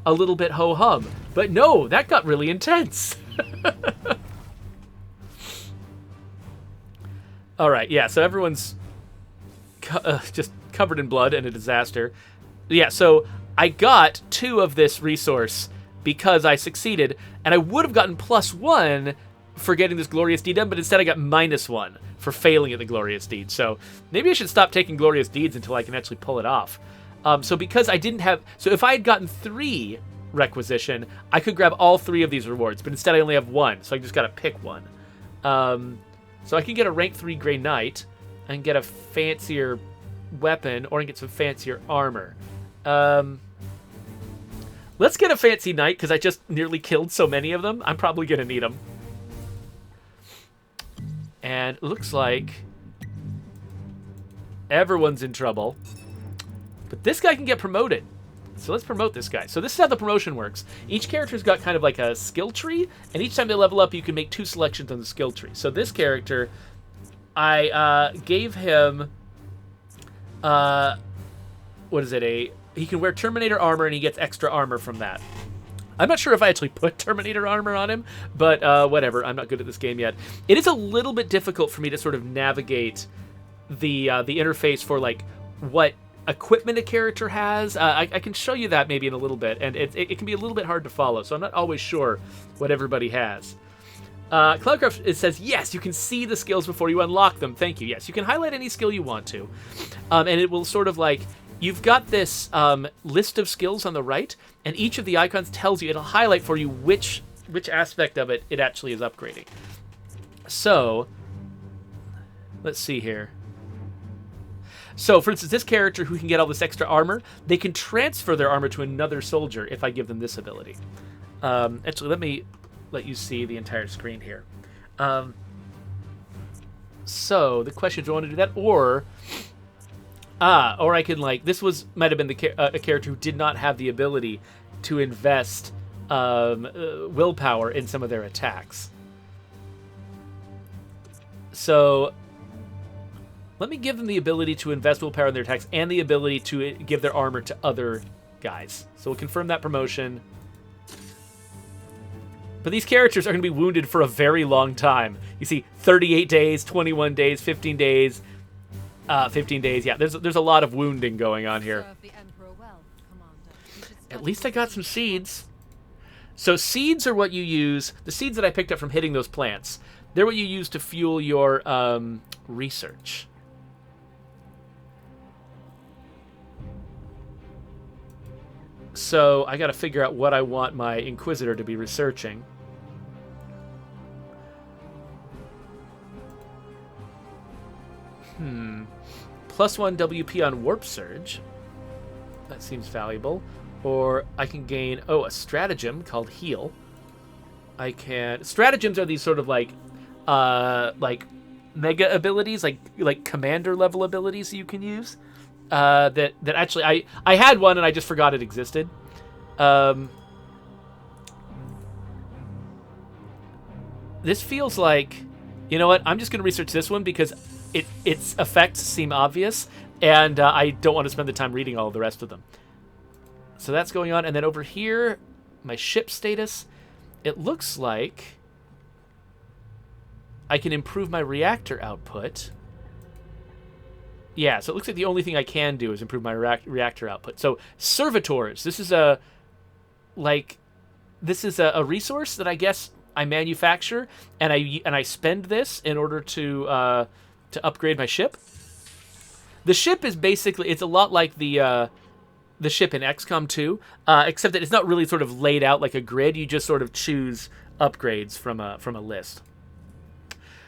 a little bit ho-hum. But no, that got really intense. All right, yeah, so everyone's just covered in blood and a disaster. Yeah, so I got 2 of this resource because I succeeded, and I would have gotten +1 for getting this glorious deed done, but instead I got -1 for failing at the glorious deed. So maybe I should stop taking glorious deeds until I can actually pull it off. So because I didn't have... So if I had gotten 3 requisition, I could grab all 3 of these rewards, but instead I only have 1, so I just got to pick one. So I can get a rank 3 Grey Knight and get a fancier weapon, or I can get some fancier armor. Let's get a fancy knight, because I just nearly killed so many of them. I'm probably going to need them. And it looks like everyone's in trouble. But this guy can get promoted. So let's promote this guy. So this is how the promotion works. Each character's got kind of like a skill tree, and each time they level up, you can make 2 selections on the skill tree. So this character, I gave him... what is it? He can wear Terminator armor, and he gets extra armor from that. I'm not sure if I actually put Terminator armor on him, but whatever. I'm not good at this game yet. It is a little bit difficult for me to sort of navigate the interface for, like, what equipment a character has. I can show you that maybe in a little bit, and it can be a little bit hard to follow, so I'm not always sure what everybody has. Cloudcraft, it says, yes, you can see the skills before you unlock them. Thank you. Yes, you can highlight any skill you want to. And it will sort of like, you've got this list of skills on the right, and each of the icons tells you, it'll highlight for you which aspect of it actually is upgrading. So, let's see here. So, for instance, this character who can get all this extra armor, they can transfer their armor to another soldier if I give them this ability. Actually, let me let you see the entire screen here. So, the question is, do I want to do that? Or I can, like, this might have been a character who did not have the ability to invest willpower in some of their attacks. So... let me give them the ability to invest willpower in their attacks and the ability to give their armor to other guys. So we'll confirm that promotion. But these characters are going to be wounded for a very long time. You see, 38 days, 21 days, 15 days, 15 days. Yeah, there's a lot of wounding going on here. At least I got some seeds. So seeds are what you use. The seeds that I picked up from hitting those plants, they're what you use to fuel your research. So I got to figure out what I want my Inquisitor to be researching. +1 WP on Warp Surge. That seems valuable. Or I can gain, a stratagem called Heal. Stratagems are these sort of like mega abilities, like commander level abilities you can use. That actually I had one and I just forgot it existed. This feels like, you know what? I'm just going to research this one because its effects seem obvious, and I don't want to spend the time reading all of the rest of them. So that's going on, and then over here, my ship status. It looks like I can improve my reactor output. Yeah, so it looks like the only thing I can do is improve my reactor output. So servitors, this is a resource that I guess I manufacture, and I spend this in order to upgrade my ship. The ship is basically, it's a lot like the ship in XCOM 2, except that it's not really sort of laid out like a grid. You just sort of choose upgrades from a list.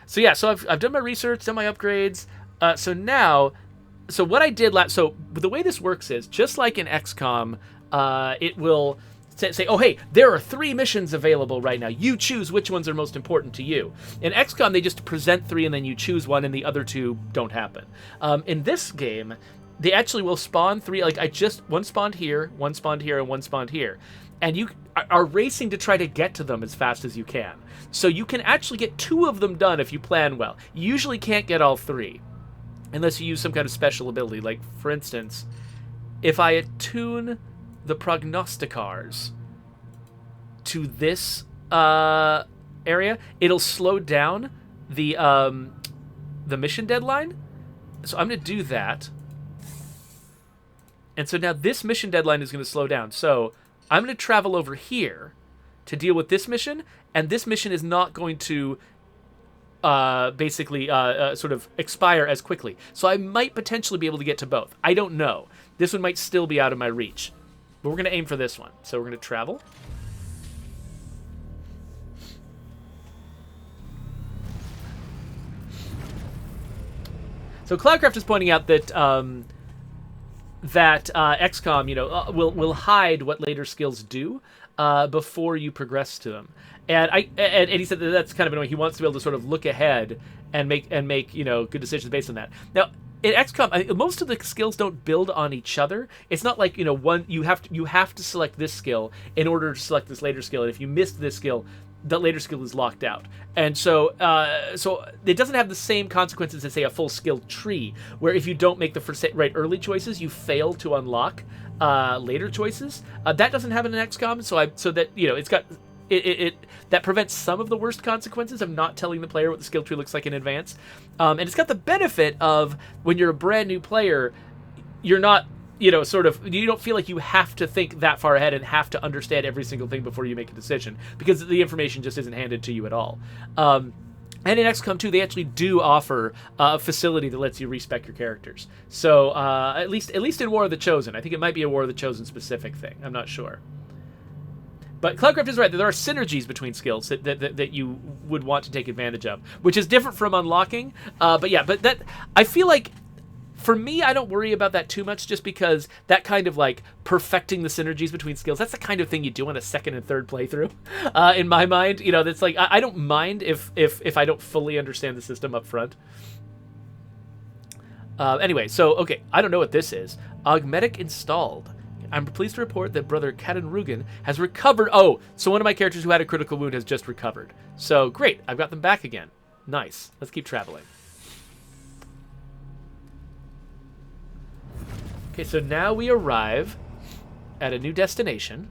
So yeah, so I've done my research, done my upgrades. So what I did so the way this works is, just like in XCOM, it will say, oh, hey, there are 3 missions available right now. You choose which ones are most important to you. In XCOM, they just present 3 and then you choose one and the other 2 don't happen. In this game, they actually will spawn 3. Like, one spawned here, and one spawned here. And you are racing to try to get to them as fast as you can. So you can actually get 2 of them done if you plan well. You usually can't get all 3. Unless you use some kind of special ability. Like, for instance, if I attune the prognosticars to this area, it'll slow down the mission deadline. So I'm going to do that. And so now this mission deadline is going to slow down. So I'm going to travel over here to deal with this mission, and this mission is not going to sort of expire as quickly. So I might potentially be able to get to both. I don't know. This one might still be out of my reach. But we're going to aim for this one. So we're going to travel. So Cloudcraft is pointing out that XCOM, will hide what later skills do before you progress to them. And he said that's kind of annoying. He wants to be able to sort of look ahead and make good decisions based on that. Now, in XCOM, most of the skills don't build on each other. It's not like one you have to select this skill in order to select this later skill. And if you missed this skill, the later skill is locked out. And so it doesn't have the same consequences as, say, a full skill tree, where if you don't make the right early choices, you fail to unlock later choices. That doesn't happen in XCOM. So that it's got. It that prevents some of the worst consequences of not telling the player what the skill tree looks like in advance, and it's got the benefit of, when you're a brand new player, you're not you don't feel like you have to think that far ahead and have to understand every single thing before you make a decision, because the information just isn't handed to you at all. And in XCOM 2, they actually do offer a facility that lets you respec your characters. So at least in War of the Chosen, I think it might be a War of the Chosen specific thing. I'm not sure. But Cloudcraft is right. There are synergies between skills that you would want to take advantage of, which is different from unlocking. But that I feel like, for me, I don't worry about that too much, just because that kind of like perfecting the synergies between skills, that's the kind of thing you do on a second and third playthrough. In my mind, that's like, I don't mind if I don't fully understand the system up front. Anyway, so okay, I don't know what this is. Augmetic installed. I'm pleased to report that Brother Kadenrugen has recovered. Oh, so one of my characters who had a critical wound has just recovered. So great, I've got them back again. Nice. Let's keep traveling. Okay, so now we arrive at a new destination,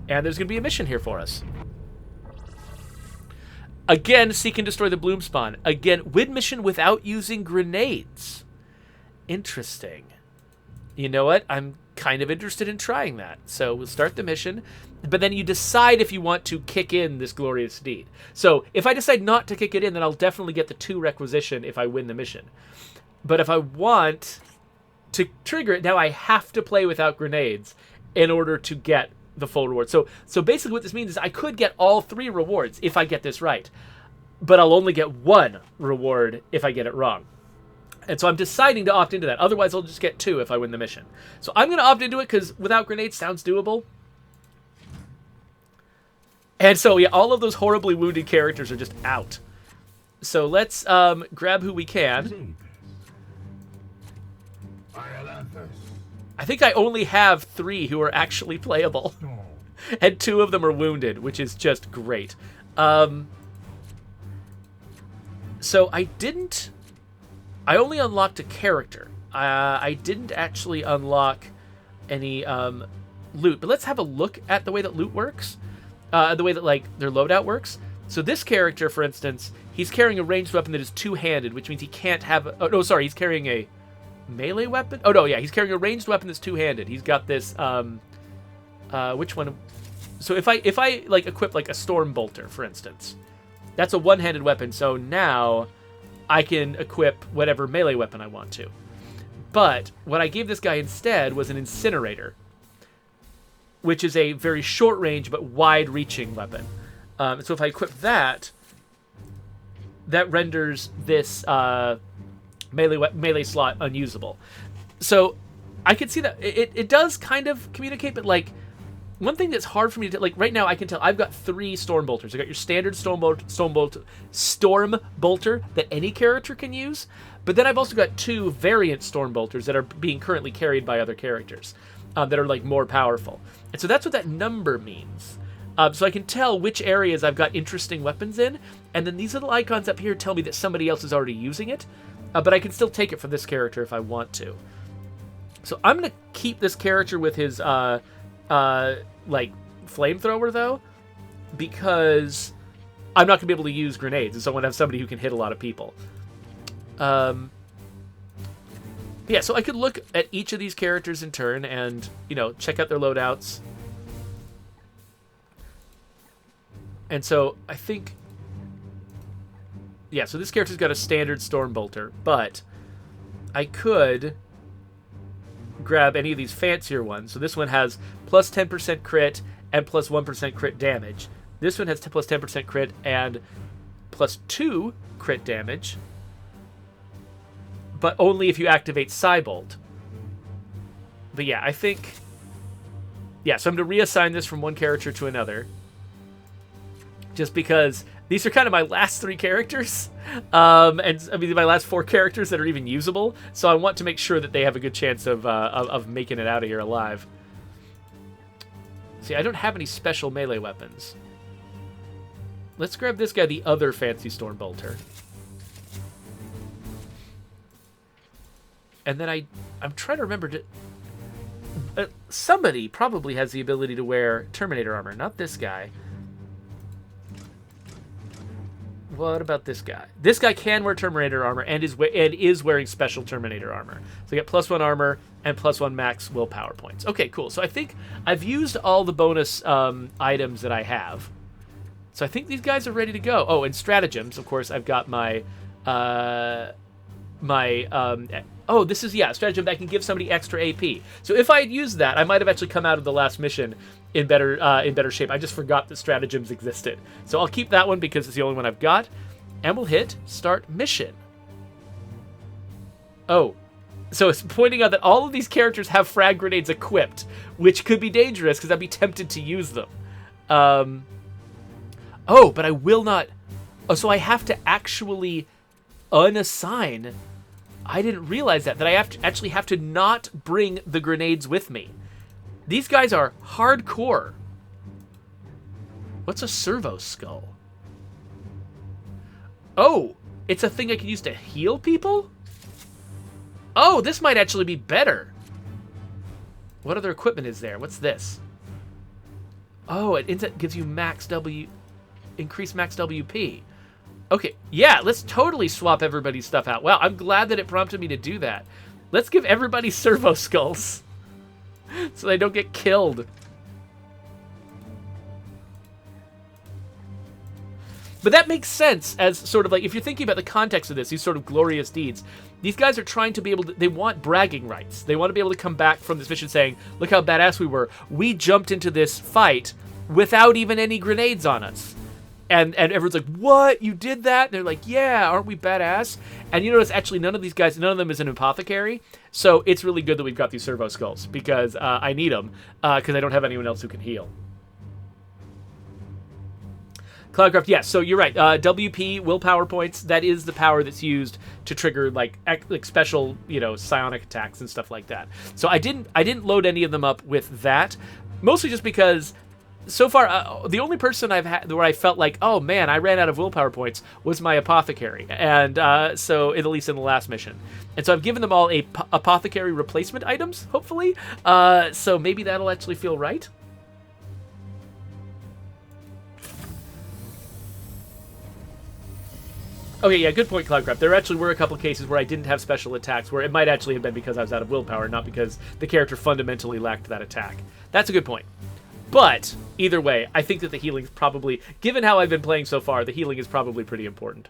and there's going to be a mission here for us. Again, seek and destroy the bloom spawn. Again, win mission without using grenades. Interesting. You know what? I'm kind of interested in trying that. So we'll start the mission, but then you decide if you want to kick in this glorious deed. So if I decide not to kick it in, then I'll definitely get the 2 requisition if I win the mission. But if I want to trigger it, now I have to play without grenades in order to get the full reward. So basically what this means is I could get all 3 rewards if I get this right, but I'll only get 1 reward if I get it wrong. And so I'm deciding to opt into that. Otherwise, I'll just get 2 if I win the mission. So I'm going to opt into it because without grenades sounds doable. And so, yeah, all of those horribly wounded characters are just out. So let's grab who we can. I think I only have 3 who are actually playable. And 2 of them are wounded, which is just great. So I only unlocked a character. I didn't actually unlock any loot. But let's have a look at the way that loot works. The way that, like, their loadout works. So this character, for instance, he's carrying a ranged weapon that is two-handed, which means he can't have... Oh, no, sorry, he's carrying a melee weapon? Oh, no, yeah, he's carrying a ranged weapon that's two-handed. He's got this, which one? So if I like, equip, like, a Storm Bolter, for instance, that's a one-handed weapon, so now I can equip whatever melee weapon I want to. But what I gave this guy instead was an Incinerator, which is a very short-range but wide-reaching weapon. So if I equip that, that renders this melee slot unusable. So I can see that it does kind of communicate, but like one thing that's hard for me to like right now, I can tell I've got 3 Storm Bolters. I got your standard Storm Bolter that any character can use, but then I've also got 2 variant Storm Bolters that are being currently carried by other characters that are like more powerful. And so that's what that number means. So I can tell which areas I've got interesting weapons in, and then these little icons up here tell me that somebody else is already using it, but I can still take it from this character if I want to. So I'm going to keep this character with his, like, flamethrower, though, because I'm not going to be able to use grenades, and so I want to have somebody who can hit a lot of people. Yeah, so I could look at each of these characters in turn and, you know, check out their loadouts. And so I think, yeah, so this character's got a standard Storm Bolter, but I could grab any of these fancier ones. So this one has plus 10% crit and plus 1% crit damage. This one has plus 10% crit and plus 2 crit damage, but only if you activate Psybolt. But yeah, I think, yeah, so I'm going to reassign this from one character to another, just because these are kind of my last 3 characters, and I mean my last 4 characters that are even usable. So I want to make sure that they have a good chance of making it out of here alive. See, I don't have any special melee weapons. Let's grab this guy, the other fancy Storm Bolter, and then I'm trying to remember to. Somebody probably has the ability to wear Terminator armor, not this guy. What about this guy? This guy can wear Terminator armor and is wearing special Terminator armor. So you get plus 1 armor and plus 1 max willpower points. Okay, cool. So I think I've used all the bonus items that I have. So I think these guys are ready to go. Oh, and stratagems. Of course, I've got my oh, this is, yeah, stratagem that can give somebody extra AP. So if I had used that, I might have actually come out of the last mission in better shape. I just forgot that stratagems existed. So I'll keep that one because it's the only one I've got. And we'll hit start mission. Oh, so it's pointing out that all of these characters have frag grenades equipped, which could be dangerous because I'd be tempted to use them. Oh, but I will not. Oh, so I have to actually unassign. I didn't realize that I actually have to not bring the grenades with me. These guys are hardcore. What's a servo skull? Oh, it's a thing I can use to heal people? Oh, this might actually be better. What other equipment is there? What's this? Oh, it gives you increased max WP. Okay, yeah, let's totally swap everybody's stuff out. Wow, I'm glad that it prompted me to do that. Let's give everybody servo skulls so they don't get killed. But that makes sense as sort of like, if you're thinking about the context of this, these sort of glorious deeds, these guys are trying to be able to, they want bragging rights. They want to be able to come back from this mission saying, look how badass we were. We jumped into this fight without even any grenades on us. And everyone's like, what? You did that? And they're like, yeah, aren't we badass? And you notice, actually, none of these guys, none of them is an apothecary. So it's really good that we've got these servo skulls because I need them because I don't have anyone else who can heal. Cloudcraft, yes. So you're right. WP, willpower points, that is the power that's used to trigger like special, psionic attacks and stuff like that. So I didn't load any of them up with that, mostly just because so far, the only person I've had where I felt like, oh man, I ran out of willpower points was my apothecary, and so at least in the last mission. And so I've given them all apothecary replacement items, hopefully. So maybe that'll actually feel right. Okay, yeah, good point, Cloudcraft. There actually were a couple of cases where I didn't have special attacks, where it might actually have been because I was out of willpower, not because the character fundamentally lacked that attack. That's a good point. But, either way, I think that the healing is probably, given how I've been playing so far, the healing is probably pretty important.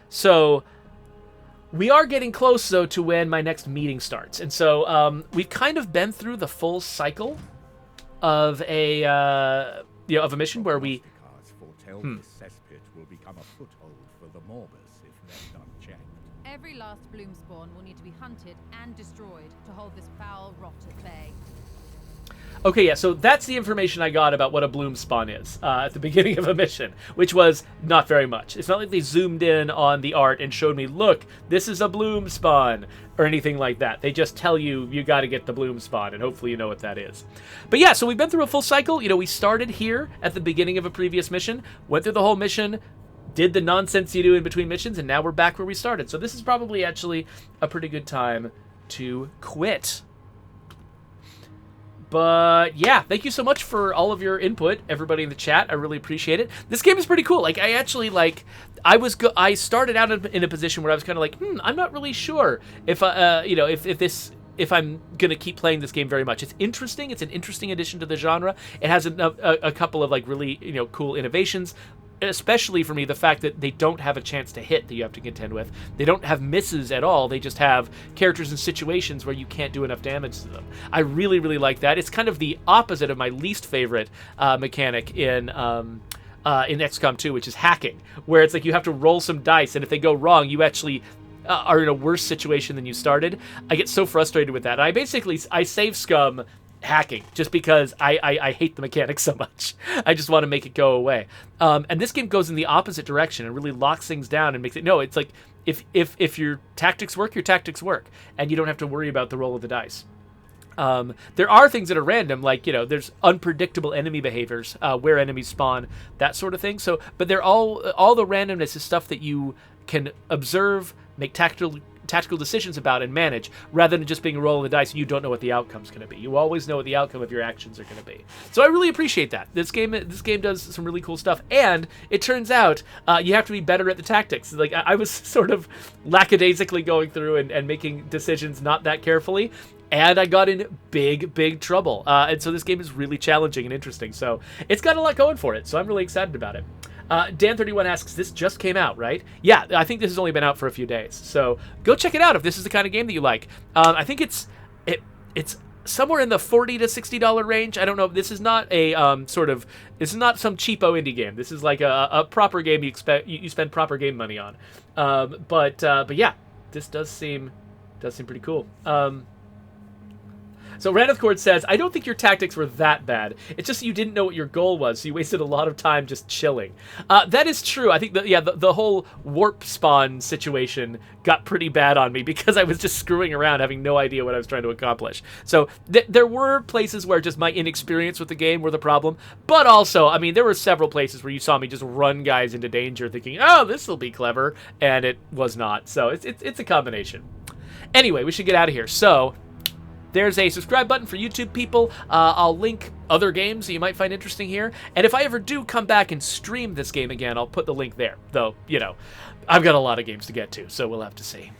So, we are getting close, though, to when my next meeting starts. And so, we've kind of been through the full cycle of a, of a mission where we... Foretell this cesspit will become a foothold for the Morbus if left unchecked. Every last bloom spawn will need to be hunted and destroyed to hold this foul rot at bay. Okay, yeah, so that's the information I got about what a bloom spawn is at the beginning of a mission, which was not very much. It's not like they zoomed in on the art and showed me, look, this is a bloom spawn, or anything like that. They just tell you, you got to get the bloom spawn, and hopefully you know what that is. But yeah, so we've been through a full cycle. You know, we started here at the beginning of a previous mission, went through the whole mission, did the nonsense you do in between missions, and now we're back where we started. So this is probably actually a pretty good time to quit. But yeah, thank you so much for all of your input, everybody in the chat. I really appreciate it. This game is pretty cool. Like, I actually, like, I started out in a position where I was kind of like, I'm not really sure if if I'm gonna keep playing this game very much. It's interesting. It's an interesting addition to the genre. It has a couple of like really cool innovations. Especially for me, the fact that they don't have a chance to hit that you have to contend with. They don't have misses at all. They just have characters and situations where you can't do enough damage to them. I really, really like that. It's kind of the opposite of my least favorite mechanic in XCOM 2, which is hacking, where it's like you have to roll some dice, and if they go wrong, you actually are in a worse situation than you started. I get so frustrated with that. I save scum hacking just because I hate the mechanics so much. I just want to make it go away. And this game goes in the opposite direction and really locks things down and makes it... No, it's like if your tactics work, your tactics work. And you don't have to worry about the roll of the dice. There are things that are random, like, there's unpredictable enemy behaviors, where enemies spawn, that sort of thing. So, but they're all the randomness is stuff that you can observe, make tactical decisions about and manage, rather than just being a roll of the dice and you don't know what the outcome's going to be. You always know what the outcome of your actions are going to be. So I really appreciate that. This game does some really cool stuff, and it turns out you have to be better at the tactics. Like, I was sort of lackadaisically going through and making decisions not that carefully, and I got in big trouble. And so this game is really challenging and interesting. So it's got a lot going for it, so I'm really excited about it. Dan31 asks, this just came out, right? Yeah, I think this has only been out for a few days. So go check it out if this is the kind of game that you like. I think it's somewhere in the $40 to $60 range. I don't know. This is not a this is not some cheapo indie game. This is like a proper game you spend proper game money on. But yeah, this does seem pretty cool. So Raneth Cord says, I don't think your tactics were that bad. It's just you didn't know what your goal was, so you wasted a lot of time just chilling. That is true. I think the whole warp spawn situation got pretty bad on me because I was just screwing around, having no idea what I was trying to accomplish. So there were places where just my inexperience with the game were the problem, but also, I mean, there were several places where you saw me just run guys into danger thinking, oh, this will be clever, and it was not. So it's a combination. Anyway, we should get out of here. So... there's a subscribe button for YouTube people. I'll link other games that you might find interesting here. And if I ever do come back and stream this game again, I'll put the link there. Though, I've got a lot of games to get to, so we'll have to see.